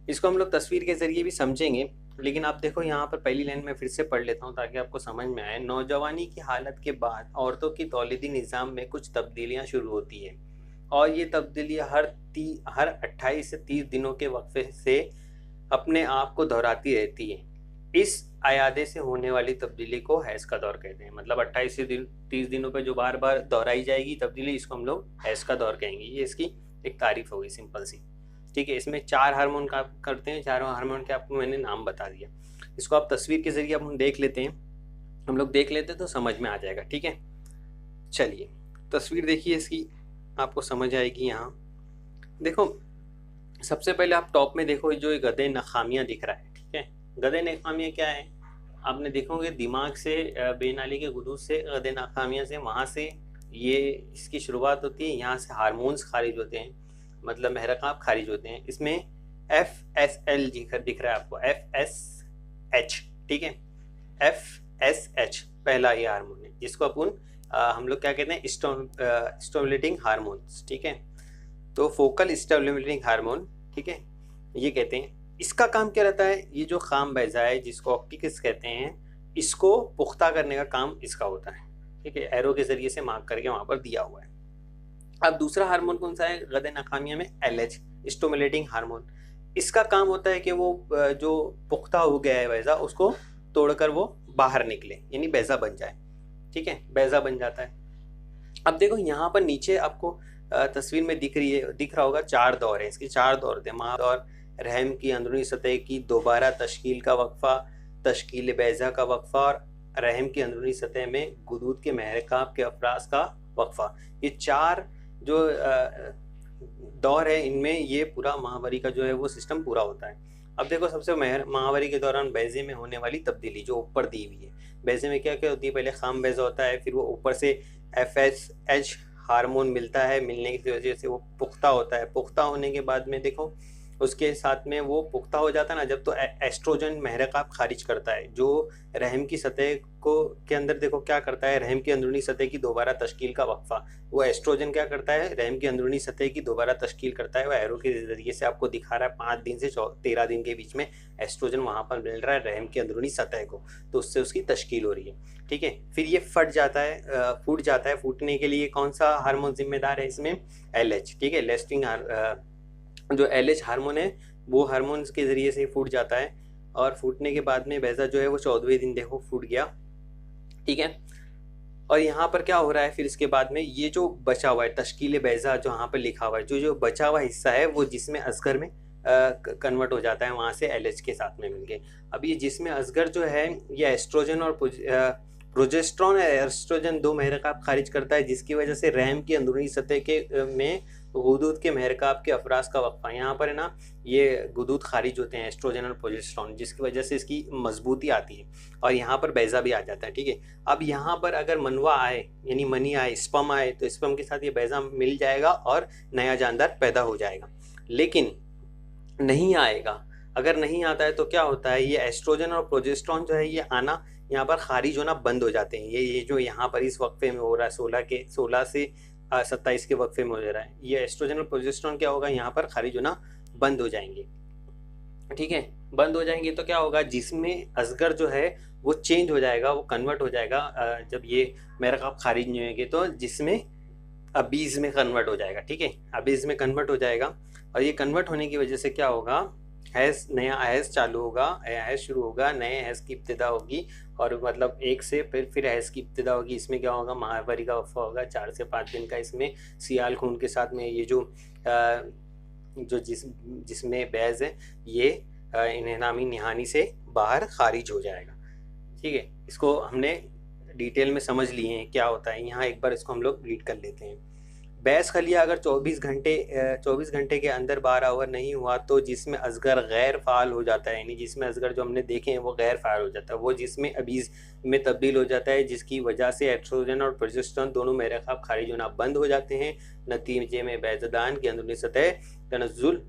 इसको हम लोग तस्वीर के ज़रिए भी समझेंगे, लेकिन आप देखो यहाँ पर पहली लाइन में फिर से पढ़ लेता हूँ ताकि आपको समझ में आए। नौजवानी की हालत के बाद औरतों की तौलीदी निज़ाम में कुछ तब्दीलियाँ शुरू होती है और ये तब्दीलियाँ हर 28 से 30 दिनों के वक्फे से अपने आप को दोहराती रहती है। इस अयादे से होने वाली तब्दीली को हैज़ का दौर कहते हैं। मतलब 28 से 30 दिनों पे जो बार बार दोहराई जाएगी तब्दीली, इसको हम लोग हैज़ का दौर कहेंगे। ये इसकी एक तारीफ होगी सिंपल सी, ठीक है। इसमें 4 हार्मोन का करते हैं, चारों हार्मोन के आपको मैंने नाम बता दिया। इसको आप तस्वीर के जरिए हम देख लेते हैं, हम लोग देख लेते हैं तो समझ में आ जाएगा, ठीक है। चलिए तस्वीर देखिए इसकी, आपको समझ आएगी। यहाँ देखो, सबसे पहले आप टॉप में देखो जो गदे नखामियाँ दिख रहा है, ठीक है। गदे नखामियाँ क्या है, आपने देखोगे दिमाग से बेनाली के गुदूद से गदे नखामियाँ से, वहाँ से ये इसकी शुरुआत होती है। यहाँ से हार्मोन्स खारिज होते हैं, मतलब महरकाब खारिज होते हैं। इसमें FSL दिख रहा है आपको, FSH, ठीक है। FSH पहला ये हार्मोन है जिसको अपन हम लोग क्या कहते हैं, स्टिमुलेटिंग हार्मोन्स, ठीक है। तो फोकल स्टिमुलेटिंग हार्मोन, ठीक है, ये कहते हैं। इसका काम क्या रहता है, ये जो खाम बैजा है जिसको ऑक्टिकस कहते हैं, इसको पुख्ता करने का काम इसका होता है, ठीक है। एरो के जरिए से मार्क करके वहाँ पर दिया हुआ है। अब दूसरा हार्मोन कौन सा है गदे नखामिया में, LH स्टिमुलेटिंग हार्मोन। इसका काम होता है कि वो जो पुख्ता हो गया है बैजा उसको तोड़कर वो बाहर निकले, यानी बैजा बन जाए, ठीक है, बैजा बन जाता है। अब देखो यहाँ पर नीचे आपको तस्वीर में दिख रहा होगा 4 दौर है, इसके 4 दौर थे। माह दौर, रहम की अंदरूनी सतह की दोबारा तश्कील का वक्फा, तश्कील बैजा का वक्फा और रहम की अंदरूनी सतह में गुदूद के महरकाब के अफराज का वक्फा। ये 4 जो दौर है, इनमें ये पूरा माहवारी का जो है वो सिस्टम पूरा होता है। अब देखो सबसे माहवारी के दौरान बैजे में होने वाली तब्दीली जो ऊपर दी हुई है, बैजे में क्या क्या होती है, पहले खाम बैजा होता है, फिर वो ऊपर से FSH हार्मोन मिलता है, मिलने की वजह से वो पुख्ता होता है। पुख्ता होने के बाद में देखो उसके साथ में वो पुख्ता हो जाता है ना जब, तो एस्ट्रोजन महरकाब खारिज करता है जो रहम की सतह को के अंदर देखो क्या करता है, रहम की अंदरूनी सतह की दोबारा तश्कील का वक्फा। वो एस्ट्रोजन क्या करता है, रहम की अंदरूनी सतह की दोबारा तश्कील करता है। वो एरो के जरिए से आपको दिखा रहा है 5 दिन से 13 दिन के बीच में एस्ट्रोजन वहाँ पर मिल रहा है रहम की अंदरूनी सतह को, तो उससे उसकी तश्कील हो रही है, ठीक है। फिर ये फट जाता है, फूट जाता है। फूटने के लिए कौन सा हार्मोन जिम्मेदार है इसमें, LH, ठीक है। लेस्टिंग जो LH हार्मोन है वो हार्मोन के ज़रिए से फूट जाता है और फूटने के बाद में बैजा जो है वो 14वें दिन देखो फूट गया, ठीक है। और यहाँ पर क्या हो रहा है, फिर इसके बाद में ये जो बचा हुआ है तश्कील बैजा जो यहाँ पर लिखा हुआ है, जो बचा हुआ हिस्सा है वो जिस्म असगर में कन्वर्ट हो जाता है वहाँ से LH के साथ में मिलके। अब ये जिस्म असगर जो है ये एस्ट्रोजन और प्रोजेस्ट्रॉन और एस्ट्रोजन 2 महरकाब खारिज करता है, जिसकी वजह से रहम की अंदरूनी सतह के में गुदूद के महरकाब के अफराज का वक्फा। यहाँ पर है ना ये गुदूद खारिज होते हैं एस्ट्रोजन और प्रोजेस्ट्रॉन, जिसकी वजह से इसकी मजबूती आती है और यहाँ पर बैजा भी आ जाता है, ठीक है। अब यहाँ पर अगर मनवा आए यानी मनी आए, स्पर्म आए, तो स्पर्म के साथ ये बैजा मिल जाएगा और नया जानदार पैदा हो जाएगा। लेकिन नहीं आएगा, अगर नहीं आता है तो क्या होता है, ये एस्ट्रोजन और प्रोजेस्ट्रॉन जो है ये आना यहाँ पर खारिज होना बंद हो जाते हैं। ये जो यहाँ पर इस वक्फे में हो रहा है 16 से 27 के वक्फे में हो जा रहा है, ये एस्ट्रोजन और प्रोजेस्ट्रॉन क्या होगा यहाँ पर खारिज होना बंद हो जाएंगे, ठीक है। बंद हो जाएंगे तो क्या होगा, जिसमें असगर जो है वो चेंज हो जाएगा, वो कन्वर्ट हो जाएगा। जब ये महरकाब खारिज नहीं होंगे तो जिसमें अबीज में कन्वर्ट हो जाएगा, ठीक है, अबीज में कन्वर्ट हो जाएगा। और ये कन्वर्ट होने की वजह से क्या होगा, हैज़, नया हैज़ चालू होगा, हैज़ शुरू होगा, नए हैज़ की इब्तिदा होगी और मतलब एक से फिर हैज़ की इब्तिदा होगी। इसमें क्या होगा, माहवारी का वफ़ा होगा 4 से 5 दिन का। इसमें सियाल खून के साथ में ये जो जिसमें बैज़ है ये इन्हेनामी निहानी से बाहर खारिज हो जाएगा, ठीक है। इसको हमने डिटेल में समझ लिए हैं क्या होता है। यहाँ एक बार इसको हम लोग रीड कर लेते हैं। बैस खलिया अगर 24 घंटे के अंदर 12 ओवर नहीं हुआ तो जिस्म असगर गैर फाल हो जाता है, यानी जिस्म असगर जो हमने देखे हैं वो गैर फाल हो जाता है, वो जिस्म अबीज में तब्दील हो जाता है, जिसकी वजह से एस्ट्रोजन और प्रोजेस्टेरोन दोनों मेरे ख्वाब खारिज होना बंद हो जाते हैं। नतीजे में बैज़दान की अंदरूनी सतह तनज़्ज़ुल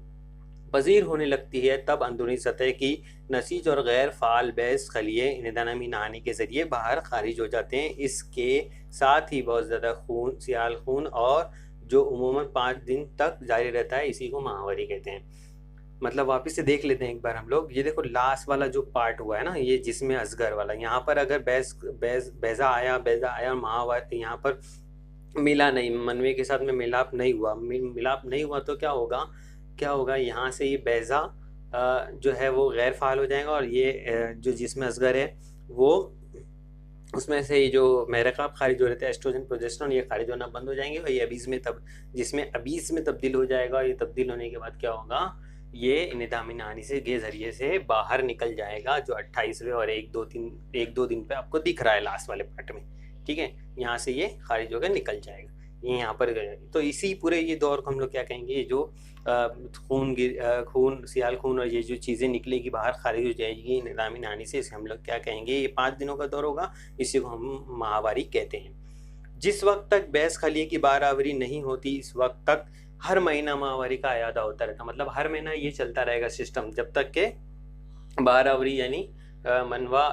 पजीर होने लगती है, तब अंदरूनी सतह की नसीज और गैर फाल बैस खलिए इंदानमी नहाने के ज़रिए बाहर खारिज हो जाते हैं। इसके साथ ही बहुत ज़्यादा खून, सियाल खून, और जो उमूमन 5 दिन तक जारी रहता है, इसी को माहवारी कहते हैं। मतलब वापस से देख लेते हैं एक बार हम लोग। ये देखो लास्ट वाला जो पार्ट हुआ है ना, ये जिसमें असगर वाला, यहाँ पर अगर बैजा आया और माहवार यहाँ पर मिला नहीं, मनवे के साथ में मिलाप नहीं हुआ, मिलाप नहीं हुआ तो क्या होगा, यहाँ से ये बैजा जो है वो गैर फाल हो जाएगा, और ये जो जिस्म असगर है वो उसमें से ये जो महरक़ाब खारिज हो रहे थे, एस्ट्रोजन प्रोजेस्टेरोन, ये खारिज होना बंद हो जाएंगे, और ये जिसमें अबीज में तब्दील हो जाएगा। ये तब्दील होने के बाद क्या होगा, ये निदामी नहानी से के ज़रिए से बाहर निकल जाएगा, जो 28वें और एक दो दिन पे आपको दिख रहा है लास्ट वाले पार्ट में। ठीक है, यहाँ से ये खारिज होकर निकल जाएगा, ये यहाँ पर तो इसी पूरे ये दौर को हम लोग क्या कहेंगे, ये जो खून, सियाल खून और ये जो चीज़ें निकलेगी बाहर, खारिज हो जाएगी निदामी नहानी से, इसे हम लोग क्या कहेंगे, ये 5 दिनों का दौर होगा, इसी को हम माहवारी कहते हैं। जिस वक्त तक बैस खलिए की बारावरी नहीं होती, इस वक्त तक हर महीना माहवारी का अयादा होता रहता, मतलब हर महीना ये चलता रहेगा सिस्टम, जब तक के बारावरी यानी मनवा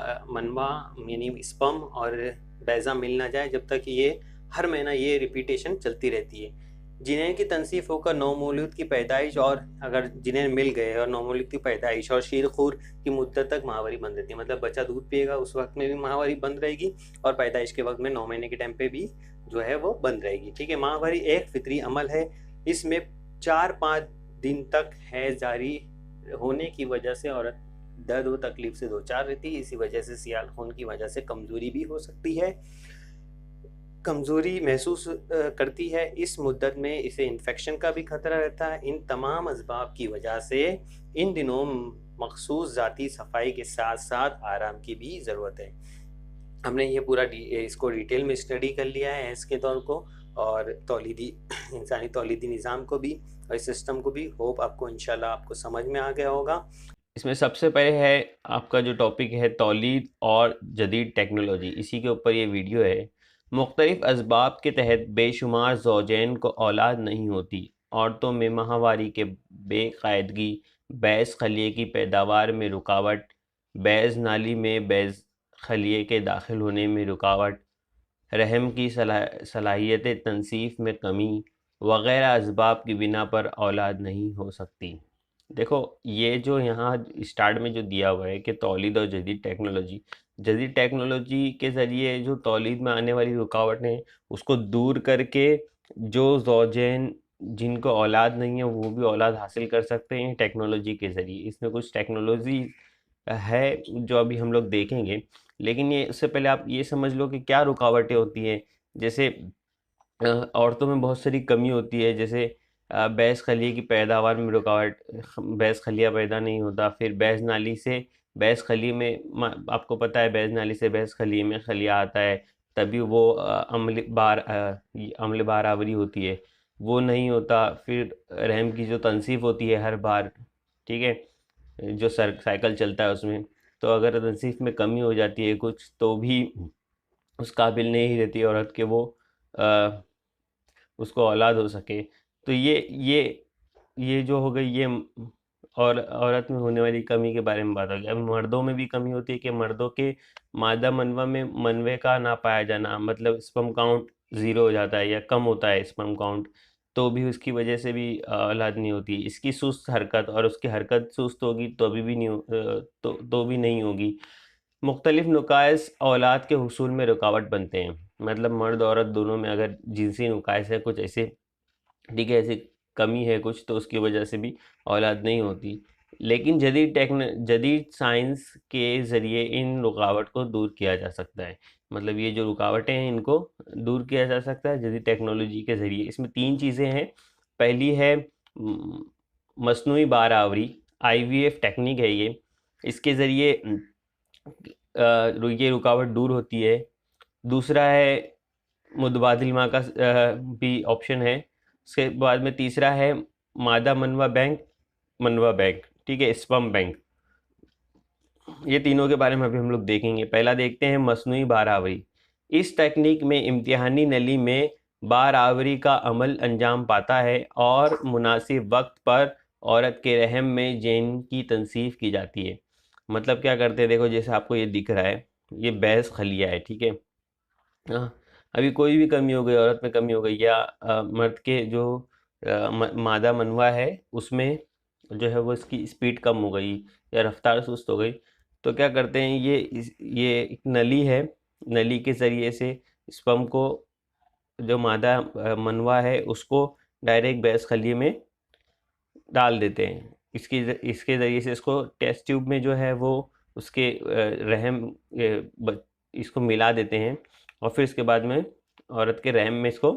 यानी स्पर्म और बैजा मिल ना जाए, जब तक ये हर महीना ये रिपीटेशन चलती रहती है। जिनेन की तनसीफ होकर नौमौलूद की पैदाइश, और अगर जिनेन मिल गए और नौमौलूद की पैदाइश और शीरखूर की मुद्दत तक माहवारी बंद रहती है, मतलब बच्चा दूध पिएगा उस वक्त में भी माहवारी बंद रहेगी, और पैदाइश के वक्त में 9 महीने के टाइम पे भी जो है वो बंद रहेगी। ठीक है, माहवारी एक फितरी अमल है, इसमें 4-5 दिन तक है जारी होने की वजह से औरत दर्द व तकलीफ से दो चार रहती है, इसी वजह से सियाल खून की वजह से कमज़ोरी भी हो सकती है, कमज़ोरी महसूस करती है। इस मुद्दत में इसे इन्फेक्शन का भी खतरा रहता है। इन तमाम असबाब की वजह से इन दिनों मखसूस ज़ाती सफाई के साथ साथ आराम की भी ज़रूरत है। हमने ये पूरा इसको डिटेल में स्टडी कर लिया है इसके तौर को, और तौलीदी इंसानी तौलीदी निज़ाम को भी और इस सिस्टम को भी। होप आपको इंशाल्लाह आपको समझ में आ गया होगा। इसमें सबसे पहले है आपका जो टॉपिक है तौलीद और जदीद टेक्नोलॉजी, इसी के ऊपर ये वीडियो है। मुख्तलिफ असबाब के तहत बेशुमार ज़ौजैन को औलाद नहीं होती। औरतों में माहवारी के बेकायदगी, बैस खलिए की पैदावार में रुकावट, बैज़ नाली में बैज़ खलिए के दाखिल होने में रुकावट, रहम की सलाहियत तनसीफ में कमी वग़ैरह असबाब की बिना पर औलाद नहीं हो सकती। देखो ये जो यहाँ स्टार्ट में जो दिया हुआ है कि तौलीद और जदीद टेक्नोलॉजी के ज़रिए जो तौलीद में आने वाली रुकावटें उसको दूर करके जो ज़ौजैन जिनको औलाद नहीं है वो भी औलाद हासिल कर सकते हैं टेक्नोलॉजी के ज़रिए। इसमें कुछ टेक्नोलॉजी है जो अभी हम लोग देखेंगे, लेकिन ये उससे पहले आप ये समझ लो कि क्या रुकावटें होती हैं। जैसे औरतों में बहुत सारी कमी होती है, जैसे बैस खलिए की पैदावार में रुकावट, बैस खलिया पैदा नहीं होता। फिर बैस नाली से बैस खली में आपको पता है बैस नाली से बैस खलिए में खलिया आता है, तभी वो अम्ल बारावरी होती है, वो नहीं होता। फिर रहम की जो तनसीफ होती है हर बार, ठीक है, जो साइकिल चलता है उसमें, तो अगर तनसीफ में कमी हो जाती है कुछ तो भी उस काबिल नहीं रहती औरत के वो उसको औलाद हो सके। तो ये जो हो गई ये और औरत में होने वाली कमी के बारे में बात हो गई। अब मर्दों में भी कमी होती है कि मर्दों के मादा मनवा में मनवे का ना पाया जाना, मतलब स्पर्म काउंट 0 हो जाता है या कम होता है स्पर्म काउंट, तो भी उसकी वजह से भी औलाद नहीं होती। इसकी सुस्त हरकत, और उसकी हरकत सुस्त होगी तो अभी भी नहीं तो भी नहीं होगी। मुख्तलिफ नुकाइस औलाद के हुसूल में रुकावट बनते हैं, मतलब मर्द औरत दोनों में अगर जिनसी नुकाइस है कुछ ऐसे, ठीक है, ऐसी कमी है कुछ, तो उसकी वजह से भी औलाद नहीं होती। लेकिन जदीद साइंस के ज़रिए इन रुकावट को दूर किया जा सकता है, मतलब ये जो रुकावटें हैं इनको दूर किया जा सकता है जदीद टेक्नोलॉजी के ज़रिए। इसमें 3 चीज़ें हैं। पहली है मसनूई बारावरी, IVF टेक्निक है ये, इसके ज़रिए ये रुकावट दूर होती है। दूसरा है मुतबादिल माँ का भी ऑप्शन है। उसके बाद में तीसरा है मादा मनवा बैंक, ठीक है, स्पर्म बैंक। ये तीनों के बारे में अभी हम लोग देखेंगे। पहला देखते हैं मसनूई बार आवरी। इस टेक्निक में इम्तिहानी नली में बार आवरी का अमल अंजाम पाता है और मुनासिब वक्त पर औरत के रहम में जेन की तनसीफ की जाती है। मतलब क्या करते हैं, देखो जैसे आपको ये दिख रहा है, ये बैस खलिया है, ठीक है। अभी कोई भी कमी हो गई, औरत में कमी हो गई या मर्द के जो मादा मनवा है उसमें जो है वो इसकी स्पीड कम हो गई या रफ्तार सुस्त हो गई, तो क्या करते हैं, ये एक नली है, नली के ज़रिए से स्पर्म को, जो मादा मनवा है उसको डायरेक्ट बैस खलिए में डाल देते हैं। इसके ज़रिए से इसको टेस्ट ट्यूब में जो है वो उसके रहम इसको मिला देते हैं और फिर इसके बाद में औरत के रहम में इसको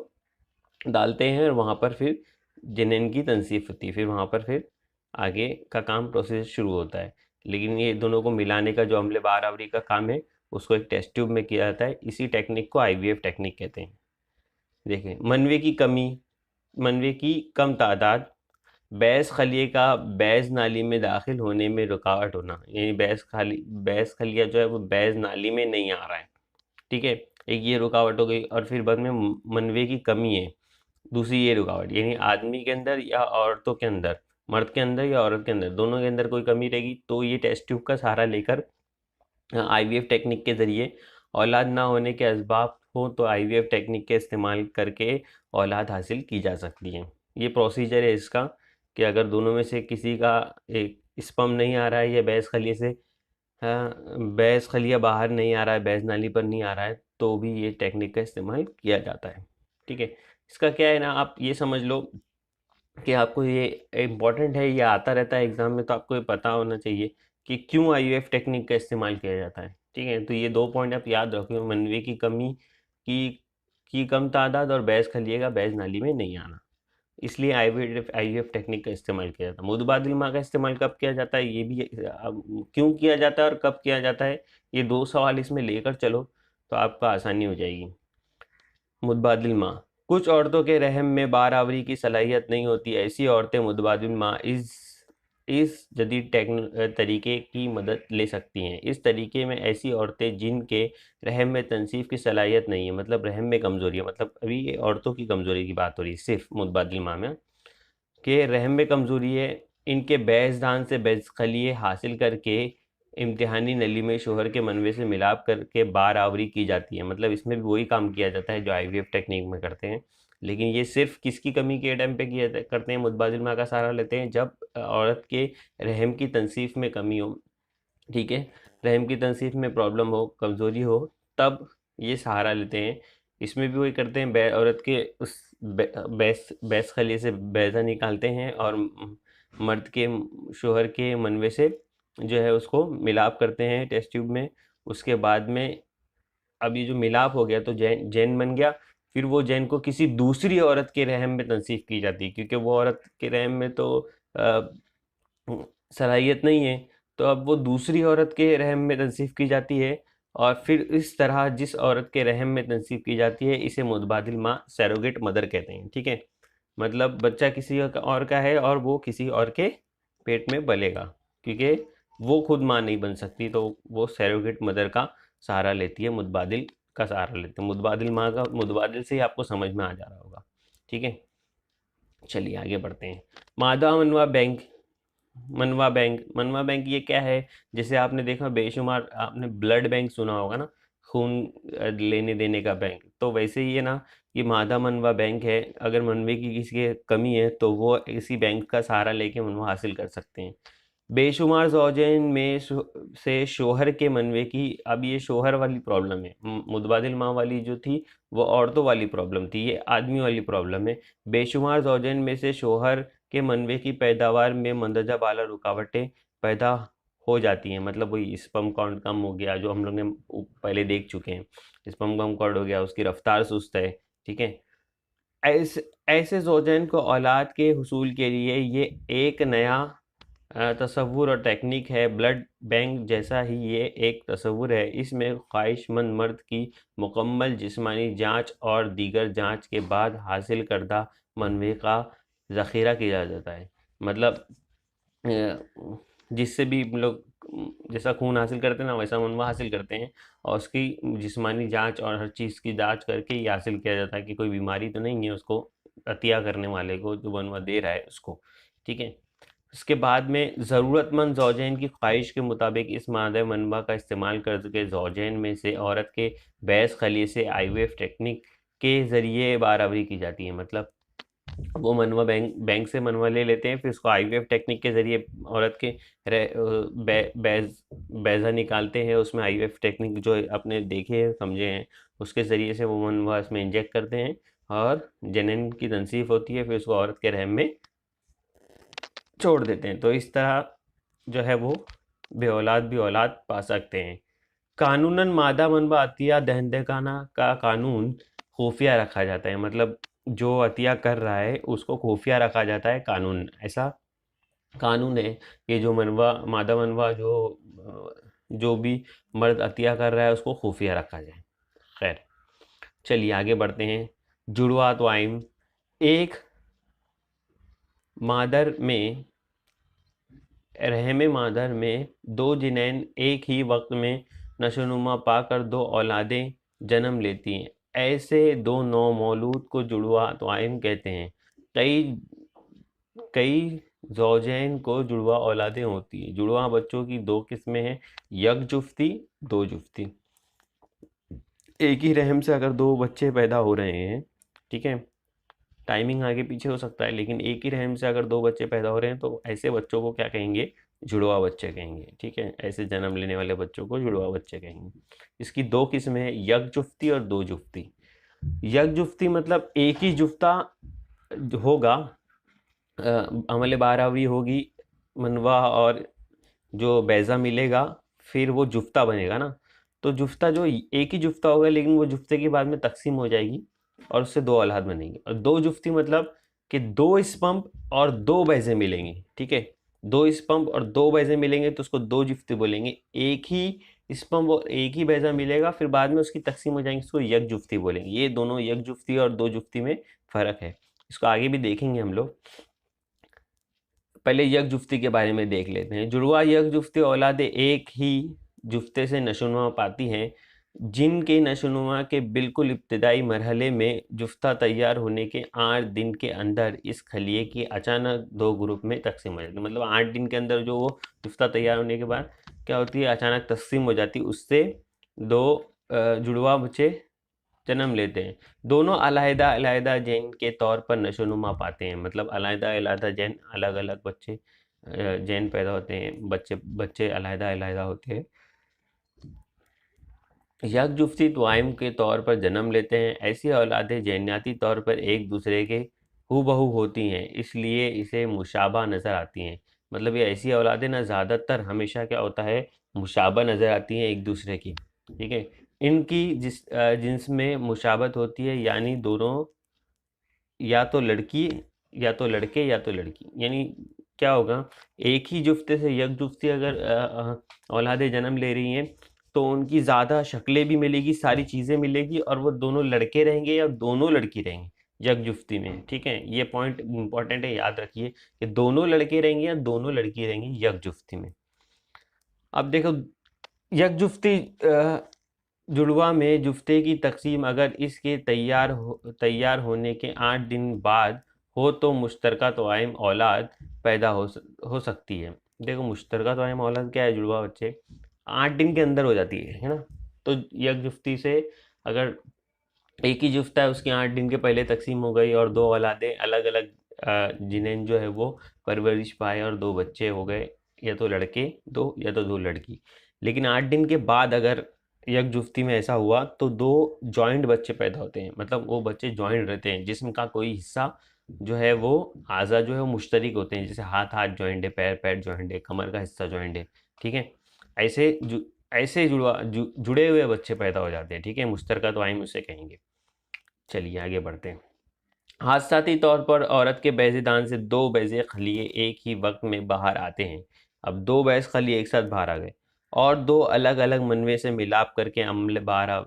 डालते हैं और वहाँ पर फिर जनन की तनसीफ होती है। फिर वहाँ पर फिर आगे का काम प्रोसेस शुरू होता है। लेकिन ये दोनों को मिलाने का जो अमले बार आवरी का काम है उसको एक टेस्ट ट्यूब में किया जाता है। इसी टेक्निक को आईवीएफ टेक्निक कहते हैं। देखें, मनवे की कम तादाद, बैस खलिए का बैज नाली में दाखिल होने में रुकावट होना, यानी बैस खलिया जो है वो बैज नाली में नहीं आ रहा है, ठीक है, एक ये रुकावट हो गई। और फिर बाद में मनवे की कमी है, दूसरी ये रुकावट, यानी आदमी के अंदर या औरतों के अंदर, मर्द के अंदर या औरत के अंदर, दोनों के अंदर कोई कमी रहेगी तो ये टेस्ट ट्यूब का सहारा लेकर आईवीएफ टेक्निक के ज़रिए औलाद ना होने के असबाब हो तो आईवीएफ टेक्निक के इस्तेमाल करके औलाद हासिल की जा सकती है। ये प्रोसीजर है इसका कि अगर दोनों में से किसी का एक स्पर्म नहीं आ रहा है या बैस खलिए से बैस खलिया बाहर नहीं आ रहा है, बैस नाली पर नहीं आ रहा है, तो भी ये टेक्निक का इस्तेमाल किया जाता है, ठीक है। इसका क्या है ना, आप ये समझ लो कि आपको ये इम्पॉर्टेंट है, ये आता रहता है एग्ज़ाम में, तो आपको ये पता होना चाहिए कि क्यों आईवीएफ टेक्निक का इस्तेमाल किया जाता है, ठीक है। तो ये 2 पॉइंट आप याद रखो, मनवे की कमी की कम तादाद और बैस खलिए का बैस नाली में नहीं आना, इसलिए आईवीएफ टेक्निक का इस्तेमाल किया जाता है। मुतबादिल माँ का इस्तेमाल कब किया जाता है, ये भी क्यों किया जाता है और कब किया जाता है, ये 2 सवाल इसमें लेकर चलो तो आपको आसानी हो जाएगी। मुतबादिल माँ, कुछ औरतों के रहम में बार आवरी की सलाहियत नहीं होती, ऐसी औरतें मुतबादिल माँ इस जदीद तरीके की मदद ले सकती हैं। इस तरीके में ऐसी औरतें जिनके रहम में तनसीफ की सलाहियत नहीं है, मतलब रहम में कमज़ोरी है, मतलब अभी ये औरतों की कमज़ोरी की बात हो रही है सिर्फ मुतबादिल माँ में, कि रहम में कमज़ोरी है, इनके बैज़दान से बैज़खलिए हासिल करके इम्तिहानी नली में शोहर के मनवे से मिलाप करके बार आवरी की जाती है। मतलब इसमें भी वही काम किया जाता है जो आईवीएफ टेक्निक में करते हैं, लेकिन ये सिर्फ किसकी कमी के टाइम पे किया करते हैं, मुतबादिल माँ का सहारा लेते हैं जब औरत के रहम की तनसीफ में कमी हो, ठीक है, रहम की तनसीफ में प्रॉब्लम हो, कमज़ोरी हो, तब ये सहारा लेते हैं। इसमें भी वही करते हैं, औरत के उस बैस खलिए से बैज़ा निकालते हैं और मर्द के शोहर के मनवे से जो है उसको मिलाप करते हैं टेस्ट ट्यूब में। उसके बाद में अब ये जो मिलाप हो गया तो जैन बन गया, फिर वो जैन को किसी दूसरी औरत के रहम में तनसीफ की जाती है, क्योंकि वो औरत के रहम में तो सलाहियत नहीं है, तो अब वो दूसरी औरत के रहम में तनसीफ की जाती है। और फिर इस तरह जिस औरत के रहम में तनसीफ की जाती है इसे मुतबादिल माँ, सैरोगेट मदर कहते हैं, ठीक है। मतलब बच्चा किसी और का है और वो किसी और के पेट में पलेगा, क्योंकि वो खुद माँ नहीं बन सकती, तो वो सैरोगेट मदर का सहारा लेती है, मुतबादिल का सहारा लेते हैं। मुतबादिल माँ का, मुतबादिल से ही आपको समझ में आ जा रहा होगा, ठीक है। चलिए आगे बढ़ते हैं। मादा मनवा बैंक ये क्या है, जैसे आपने देखा बेशुमार आपने ब्लड बैंक सुना होगा ना, खून लेने देने का बैंक, तो वैसे ही है ना, ये मादा मनवा बैंक है। अगर मनवे की किसी की कमी है तो वो इसी बैंक का सहारा लेके मनवा हासिल कर सकते हैं। बेशुमार ज़ौजैन में से शोहर के मनवे की, अब ये शोहर वाली प्रॉब्लम है, मुतबादिल माँ वाली जो थी वो औरतों वाली प्रॉब्लम थी, ये आदमी वाली प्रॉब्लम है। बेशुमार ज़ौजैन में से शोहर के मनवे की पैदावार में मंदरजा बाला रुकावटें पैदा हो जाती हैं, मतलब वही स्पर्म काउंट कम हो गया, जो हम लोग ने पहले देख चुके हैं, स्पर्म कम काउंट हो गया, उसकी रफ्तार सुस्त है, ठीक है। ऐसे ज़ौजैन को औलाद के हुसूल के लिए ये एक नया तसव्वुर और टेक्निक है। ब्लड बैंक जैसा ही ये एक तसव्वुर है। इसमें ख्वाहिशमंद मर्द की मुकम्मल जिस्मानी जांच और दीगर जांच के बाद हासिल करदा मनवे का ज़ख़ीरा किया जाता है। मतलब जिससे भी हम लोग जैसा खून हासिल करते हैं ना, वैसा मनवा हासिल करते हैं, और उसकी जिस्मानी जांच और हर चीज़ की जांच करके ही हासिल किया जाता है कि कोई बीमारी तो नहीं है उसको, अतिया करने वाले को, जो मनवा दे रहा है उसको। ठीक है। उसके बाद में ज़रूरतमंद ज़ौजैन की ख्वाहिश के मुताबिक इस मादे मनबा का इस्तेमाल करके ज़ौजैन में से औरत के बैस खलिए से आईवीएफ टेक्निक के ज़रिए बाराबरी की जाती है। मतलब वो मनवा बैंक से मनवा ले लेते हैं, फिर उसको आईवीएफ टेक्निक के ज़रिए औरत के बैज़ा निकालते हैं। उसमें आईवीएफ टेक्निक जो अपने देखे हैं समझे हैं, उसके ज़रिए से वो मनवा इसमें इंजेक्ट करते हैं और जनन की तनसीफ होती है, फिर उसको औरत के रहम में छोड़ देते हैं। तो इस तरह जो है वो बेऔलाद भी औलाद पा सकते हैं। कानूनन मादा मनबा अतिया दहंदकाना का कानून खुफिया रखा जाता है। मतलब जो अतिया कर रहा है उसको खुफिया रखा जाता है, कानून ऐसा कानून है कि जो मनवा मादा मनवा जो भी मर्द अतिया कर रहा है उसको खुफिया रखा जाए। खैर चलिए आगे बढ़ते हैं। जुड़वा त्वाइम, एक मादर में रहम मादर में दो जिनैन एक ही वक्त में नशोनुमा पाकर दो औलादें जन्म लेती हैं। ऐसे दो नौमौलूद को जुड़वा त्वाइम कहते हैं। कई कई ज़ौजैन को जुड़वा औलादें होती हैं। जुड़वा बच्चों की दो किस्में हैं, यक जुफ्ती, दो जुफ्ती। एक ही रहम से अगर दो बच्चे पैदा हो रहे हैं, ठीक है, टाइमिंग आगे पीछे हो सकता है, लेकिन एक ही रहम से अगर दो बच्चे पैदा हो रहे हैं तो ऐसे बच्चों को क्या कहेंगे? जुड़वा बच्चे कहेंगे। ठीक है, ऐसे जन्म लेने वाले बच्चों को जुड़वा बच्चे कहेंगे। इसकी दो किस्में हैं, यक जुफ्ती और दो जुफ्ती। यक जुफ्ती मतलब एक ही जुफ्ता होगा, अमल बारहवीं होगी मनवा और जो बैज़ा मिलेगा, फिर वो जुफ्ता बनेगा ना। तो जुफ्ता जो एक ही जुफ्ता होगा, लेकिन वो जुफ्ते के बाद में तकसीम हो जाएगी और उससे दो औलाद बनेंगी। और दो जुफ्ती मतलब कि दो स्पम्प और दो बैज़े मिलेंगे। ठीक है, दो स्पम्प और दो बैज़े मिलेंगे तो उसको दो जुफ्ती बोलेंगे। एक ही स्पम्प और एक ही बैज़ा मिलेगा, फिर बाद में उसकी तकसीम हो जाएंगी, उसको यक जुफ्ती बोलेंगे। ये दोनों यक जुफ्ती और दो जुफ्ती में फ़र्क है, इसको आगे भी देखेंगे हम लोग। पहले यक जुफ्ती के बारे में देख लेते हैं। जुड़वा यक जुफ्ती औलादे एक ही जुफ्ते से नशोनुमा पाती हैं, जिनके नशोनुमा के बिल्कुल इब्तदाई मरहले में जुफ्ता तैयार होने के 8 दिन के अंदर इस खलिए की अचानक दो ग्रुप में तकसीम हो जाती है। मतलब 8 दिन के अंदर जो वो जुफ्ता तैयार होने के बाद क्या होती है, अचानक तकसीम हो जाती है, उससे दो जुड़वा बच्चे जन्म लेते हैं। दोनों अलहदा अलहदा जैन के तौर पर नशोनुमा पाते हैं। मतलब अलहदा अलहदा जैन, अलग अलग बच्चे जैन पैदा होते हैं, बच्चे बच्चे अलहदा अलहदा होते हैं। यक जुफ्ती त्वाइम के तौर पर जन्म लेते हैं। ऐसी औलादें जैनियाती तौर पर एक दूसरे के हूबहू होती हैं, इसलिए इसे मुशाबा नज़र आती हैं। मतलब ये ऐसी औलादें ना ज़्यादातर हमेशा क्या होता है, मुशाबा नज़र आती हैं एक दूसरे की। ठीक है, इनकी जिन्स में मुशाबत होती है, यानी दोनों या तो लड़की या तो लड़के या तो लड़की। यानी क्या होगा, एक ही जुफ्ते से यक जुफ्ती अगर औलादें जन्म ले रही हैं तो उनकी ज़्यादा शक्लें भी मिलेगी, सारी चीज़ें मिलेगी, और वो दोनों लड़के रहेंगे या दोनों लड़की रहेंगे यक जुफ्ती में। ठीक है, ये पॉइंट इंपॉर्टेंट है, याद रखिए कि दोनों लड़के रहेंगे या दोनों लड़की रहेंगी यक जुफ्ती में। अब देखो, यक जुफ्ती जुड़वा में जुफ्ते की तकसीम अगर इसके तैयार होने के 8 दिन बाद हो तो मुश्तरका तवाइम औलाद पैदा हो सकती है। देखो, मुश्तरका तवाइम औलाद क्या है, जुड़वा बच्चे 8 दिन के अंदर हो जाती है ना। तो यक जुफ्ती से अगर एक ही जुफ्ता है, उसकी 8 दिन के पहले तकसीम हो गई और दो औलादें अलग अलग जिन्हें जो है वो परवरिश पाए और दो बच्चे हो गए, या तो लड़के दो या तो दो लड़की। लेकिन 8 दिन के बाद अगर यक जुफ्ती में ऐसा हुआ तो दो जॉइंट बच्चे पैदा होते हैं। मतलब वो बच्चे जॉइंट रहते हैं, जिस्म का कोई हिस्सा जो है वो आज़ा जो है वो मुश्तरिक होते हैं, जैसे हाथ हाथ जॉइंट है, पैर पैर जॉइंट है, कमर का हिस्सा जॉइंट है। ठीक है, ऐसे जुड़े हुए बच्चे पैदा हो जाते हैं। ठीक है, मुश्तरका तवाइम उसे कहेंगे। चलिए आगे बढ़ते हैं। हादसाती तौर पर औरत के बैज़ेदान से 2 बैज़े खलिए एक ही वक्त में बाहर आते हैं। अब 2 बैज़ खलिए एक साथ बाहर आ गए और 2 अलग-अलग मनवे से मिलाप करके अम्ल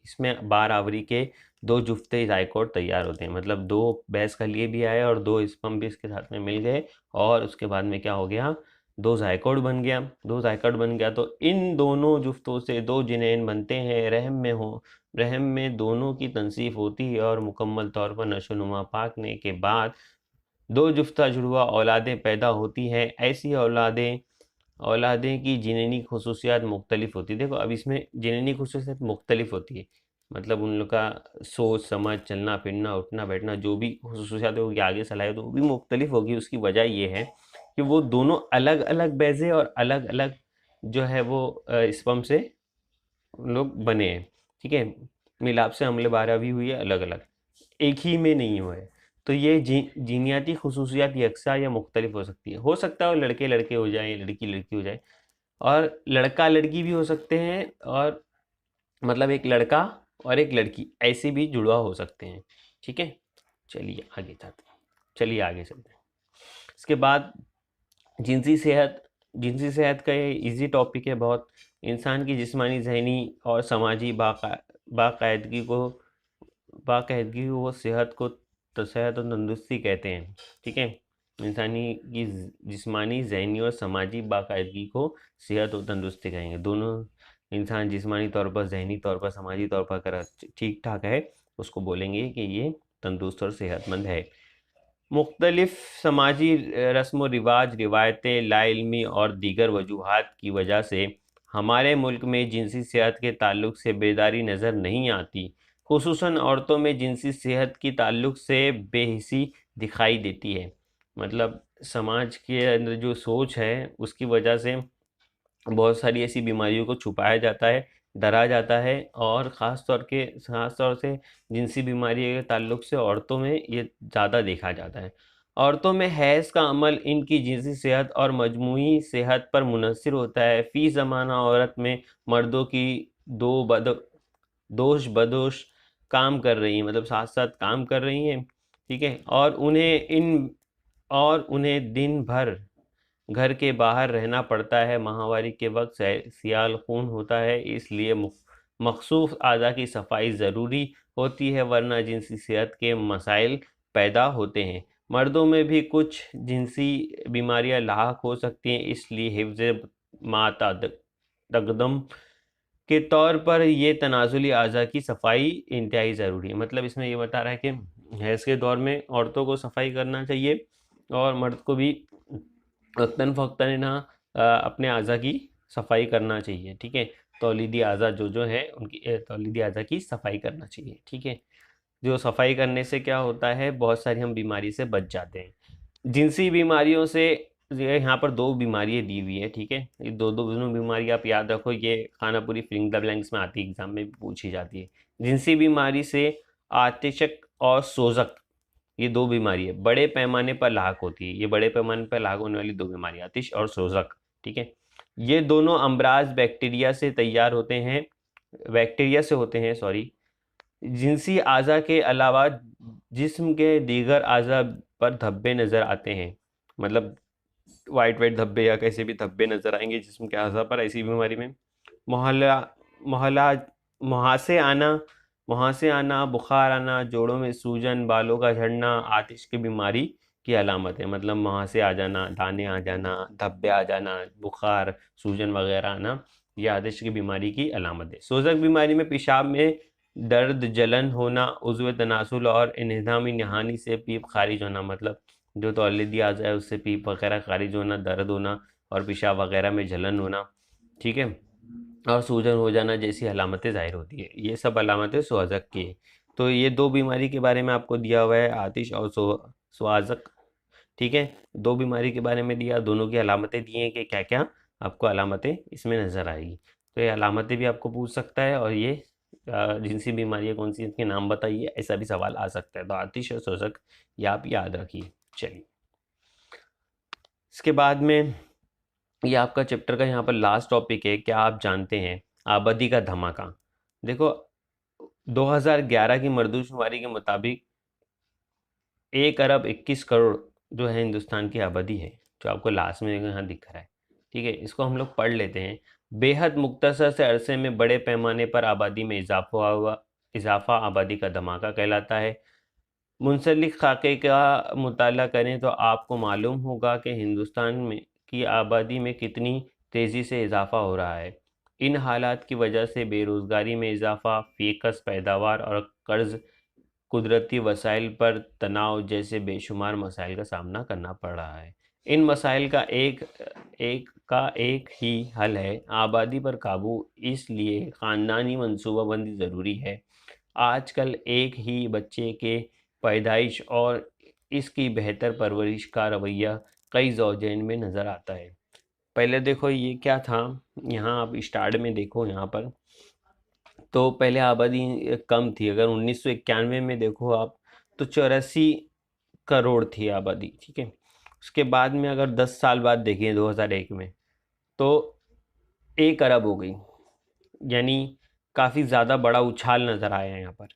इसमें बार आवरी के 2 जुफ्ते ज़ायकोट तैयार होते हैं। मतलब 2 बैज़ खलिए भी आए और 2 स्पर्म भी इसके साथ में मिल गए और उसके बाद में क्या हो गया, 2 ज़ायकोट बन गया। 2 ज़ायकोट बन गया तो इन दोनों जुफ्तों से 2 जिनेन बनते हैं। रहम में दोनों की तनसीफ होती है और मुकम्मल तौर पर नशोनुमा पाकने के बाद 2 जुफ्ता जुड़वा औलादें पैदा होती हैं। ऐसी औलादें औलादें की जिननी खसूसियात मुख्तलिफ होती है। देखो अब इसमें जिननी खसूसियात मुख्तलिफ होती है, मतलब उन लोग का सोच समझ चलना फिरना उठना बैठना जो भी खसूसियात होगी आगे सलाहियत वो भी मुख्तलिफ होगी। उसकी वजह ये है कि वो दोनों अलग अलग बैज़े और अलग अलग जो है वो स्पर्म से लोग बने हैं। ठीक है, मिलाप से अम्ल बारह भी हुई है अलग अलग, एक ही में नहीं हुआ है। तो ये जीनियाती खसूसियात यकसा या मुख्तलिफ हो सकती है। हो सकता है लड़के लड़के हो जाए, लड़की लड़की हो जाए, और लड़का लड़की भी हो सकते हैं, और मतलब एक लड़का और एक लड़की ऐसे भी जुड़वा हो सकते हैं। ठीक है, चलिए आगे जाते हैं, चलिए आगे चलते हैं। इसके बाद जिनसी सेहत। जिनसी सेहत का ये इजी टॉपिक है बहुत। इंसान की जिस्मानी जहनी और समाजी बाकायदगी को वो सेहत को सेहत और तंदुरुस्ती कहते हैं। ठीक है, इंसानी की जिस्मानी जहनी और समाजी बाकायदगी को सेहत और तंदुरुस्ती कहेंगे। दोनों इंसान जिस्मानी तौर पर जहनी तौर पर समाजी तौर पर अगर ठीक ठाक है उसको बोलेंगे कि ये तंदुरुस्त और सेहतमंद है। मुख्तलिफ समाजी रस्म व रिवाज रिवायतें लाइल्मी और दीगर वजूहात की वजह से हमारे मुल्क में जिनसी सेहत के ताल्लुक से बेदारी नज़र नहीं आती। खुसूसन औरतों में जिनसी सेहत की ताल्लुक से बेहिसी दिखाई देती है। मतलब समाज के अंदर जो सोच है उसकी वजह से बहुत सारी ऐसी बीमारियों को छुपाया जाता है, डरा जाता है, और ख़ास तौर से जिनसी बीमारी के ताल्लुक से औरतों में ये ज़्यादा देखा जाता है। औरतों में हैज़ का अमल इनकी जिनसी सेहत और मजमूई सेहत पर मुनहसर होता है। फ़ी ज़माना औरत में मर्दों की दो बद दोष बदोश काम कर रही हैं, मतलब साथ साथ काम कर रही हैं। ठीक है, और उन्हें दिन भर घर के बाहर रहना पड़ता है। माहवारी के वक्त सियाल खून होता है, इसलिए मखसूस आज़ा की सफाई ज़रूरी होती है, वरना जिनसी सेहत के मसाइल पैदा होते हैं। मर्दों में भी कुछ जिनसी बीमारियां लाक हो सकती हैं, इसलिए हिफ्ज़ माता तकदम के तौर पर ये तनाजुली अज़ा की सफाई इंतहाई ज़रूरी है। मतलब इसमें ये बता रहा है कि हैज़ के दौर में औरतों को सफाई करना चाहिए और मर्द को भी वक्तन फ़ौक्तन ना अपने अज़ा की सफाई करना चाहिए। ठीक है, तौलीदी अज़ा जो है उनकी तौलीदी अज़ा की सफाई करना चाहिए। ठीक है, जो सफाई करने से क्या होता है, बहुत सारी हम बीमारी से बच जाते हैं। जिनसी बीमारियों से यहाँ पर 2 बीमारियाँ दी हुई है। ठीक है, ये दोनों बीमारी आप याद रखो, ये खाना पूरी फिलिंग द ब्लैंक्स में आती है, एग्जाम में भी पूछी जाती है। जिनसी बीमारी से आतिशक और सोजक, ये 2 बीमारी है, बड़े पैमाने पर लाक होती है। ये बड़े पैमाने पर लाक होने वाली 2 बीमारी, आतिश और सोजक। ठीक है, ये दोनों अमराज बैक्टीरिया से होते हैं, सॉरी। जिनसी आज़ा के अलावा जिस्म के दीगर आज़ा पर धब्बे नज़र आते हैं, मतलब वाइट वाइट धब्बे या कैसे भी धब्बे नज़र आएंगे जिस्म के आज़ा पर। ऐसी बीमारी में मोहल्ला मोहल्ला मुहासे आना, बुखार आना, जोड़ों में सूजन, बालों का झड़ना आतिश की बीमारी की अलामत है। मतलब मुहासे आ जाना, दाने आ जाना, धब्बे आ जाना, बुखार सूजन वगैरह आना, यह आतिश की बीमारी की अलामत है। सोजक बीमारी में पेशाब में दर्द जलन होना, उज़्व तनासुल और इन्हिदामी नहानी से पीप खारिज होना, मतलब जो तौलीदी आ जाए उससे पीप वगैरह खारिज होना, दर्द होना और पेशाब वगैरह में जलन होना। ठीक है, और सूजन हो जाना जैसी अलामतें ज़ाहिर होती है। ये सब अलामतें स्वाज़क की है। तो ये 2 बीमारी के बारे में आपको दिया हुआ है, आतिश और स्वाज़क। ठीक है, 2 बीमारी के बारे में दिया, दोनों की अलामतें दी हैं कि क्या क्या आपको अलामतें इसमें नज़र आएगी। तो ये अलामतें भी आपको पूछ सकता है, और ये जिनसी बीमारियाँ कौन सी, इनके नाम बताइए, ऐसा भी सवाल आ सकता है। तो आतिश और सोजक ये आप याद रखिए। चलिए, इसके बाद में ये आपका चैप्टर का यहाँ पर लास्ट टॉपिक है। क्या आप जानते हैं आबादी का धमाका। देखो 2011 की मरदूशुमारी के मुताबिक 1 अरब 21 करोड़ जो है हिंदुस्तान की आबादी है, जो आपको लास्ट में यहाँ दिख रहा है। ठीक है, इसको हम लोग पढ़ लेते हैं। बेहद मुख्तसर से अरसे में बड़े पैमाने पर आबादी में इजाफा आबादी का धमाका कहलाता है। मुंसलिक खाके का मुताला करें तो आपको मालूम होगा कि हिंदुस्तान में की आबादी में कितनी तेज़ी से इजाफा हो रहा है। इन हालात की वजह से बेरोज़गारी में इजाफा, फ़ीकस पैदावार और कर्ज़, कुदरती वसाइल पर तनाव जैसे बेशुमार मसाइल का सामना करना पड़ रहा है। इन मसाइल का एक ही हल है, आबादी पर काबू। इसलिए ख़ानदानी मनसूबाबंदी ज़रूरी है। आजकल एक ही बच्चे के पैदाइश और इसकी बेहतर परवरिश का रवैया कई ज़ौजैन में नज़र आता है। पहले देखो ये क्या था, यहाँ आप स्टार्ट में देखो यहाँ पर, तो पहले आबादी कम थी। अगर 1991 में देखो आप, तो 84 करोड़ थी आबादी। ठीक है, उसके बाद में अगर 10 साल बाद देखें 2001 में, तो 1 अरब हो गई। यानी काफ़ी ज़्यादा बड़ा उछाल नज़र आया है यहाँ पर।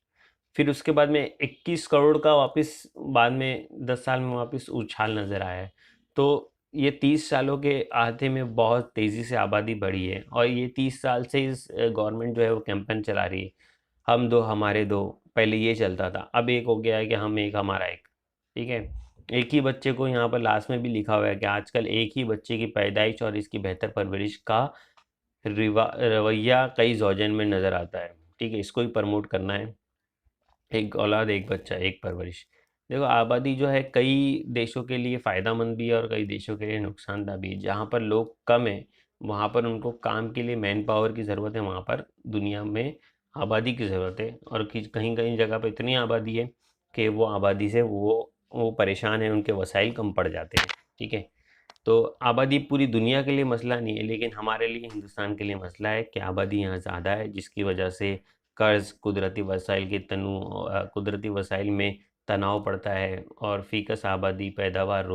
फिर उसके बाद में 21 करोड़ का वापस बाद में 10 साल में वापस उछाल नज़र आया है। तो ये 30 सालों के आधे में बहुत तेज़ी से आबादी बढ़ी है। और ये 30 साल से इस गवर्नमेंट जो है वो कैंपेन चला रही है, हम दो हमारे दो। पहले ये चलता था, अब एक हो गया है कि हम एक हमारा एक। ठीक है, एक ही बच्चे को, यहाँ पर लास्ट में भी लिखा हुआ है कि आजकल एक ही बच्चे की पैदाइश और इसकी बेहतर परवरिश का रवैया कई जौजन में नज़र आता है। ठीक है, इसको ही प्रमोट करना है, एक औलाद एक बच्चा एक परवरिश। देखो आबादी जो है कई देशों के लिए फ़ायदेमंद भी है और कई देशों के लिए नुकसानदायक भी है। जहाँ पर लोग कम हैं वहाँ पर उनको काम के लिए मैन पावर की ज़रूरत है, वहाँ पर दुनिया में आबादी की ज़रूरत है। और कहीं कहीं जगह पर इतनी आबादी है कि वो आबादी से वो परेशान है, उनके वसाइल कम पड़ जाते हैं। ठीक है, तो आबादी पूरी दुनिया के लिए मसला नहीं है, लेकिन हमारे लिए हिंदुस्तान के लिए मसला है कि आबादी यहाँ ज़्यादा है, जिसकी वजह से कर्ज़, कुदरती वसाइल में तनाव पड़ता है और फ़ीकस आबादी, पैदावार,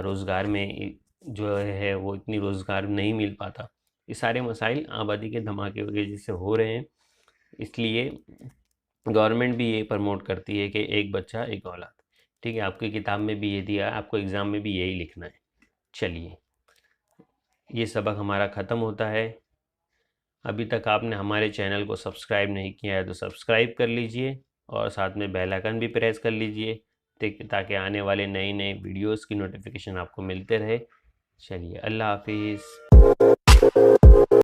रोज़गार में जो है वो इतनी रोज़गार नहीं मिल पाता। ये सारे मसाइल आबादी के धमाके की वजह से हो रहे हैं। इसलिए गवर्नमेंट भी ये प्रमोट करती है कि एक बच्चा एक औलाद। ठीक है, आपकी किताब में भी ये दिया है, आपको एग्ज़ाम में भी यही लिखना है। चलिए, ये सबक हमारा ख़त्म होता है। अभी तक आपने हमारे चैनल को सब्सक्राइब नहीं किया है तो सब्सक्राइब कर लीजिए और साथ में बेल आइकन भी प्रेस कर लीजिए, ताकि आने वाले नए नए वीडियोस की नोटिफिकेशन आपको मिलते रहे। चलिए, अल्लाह हाफिज़।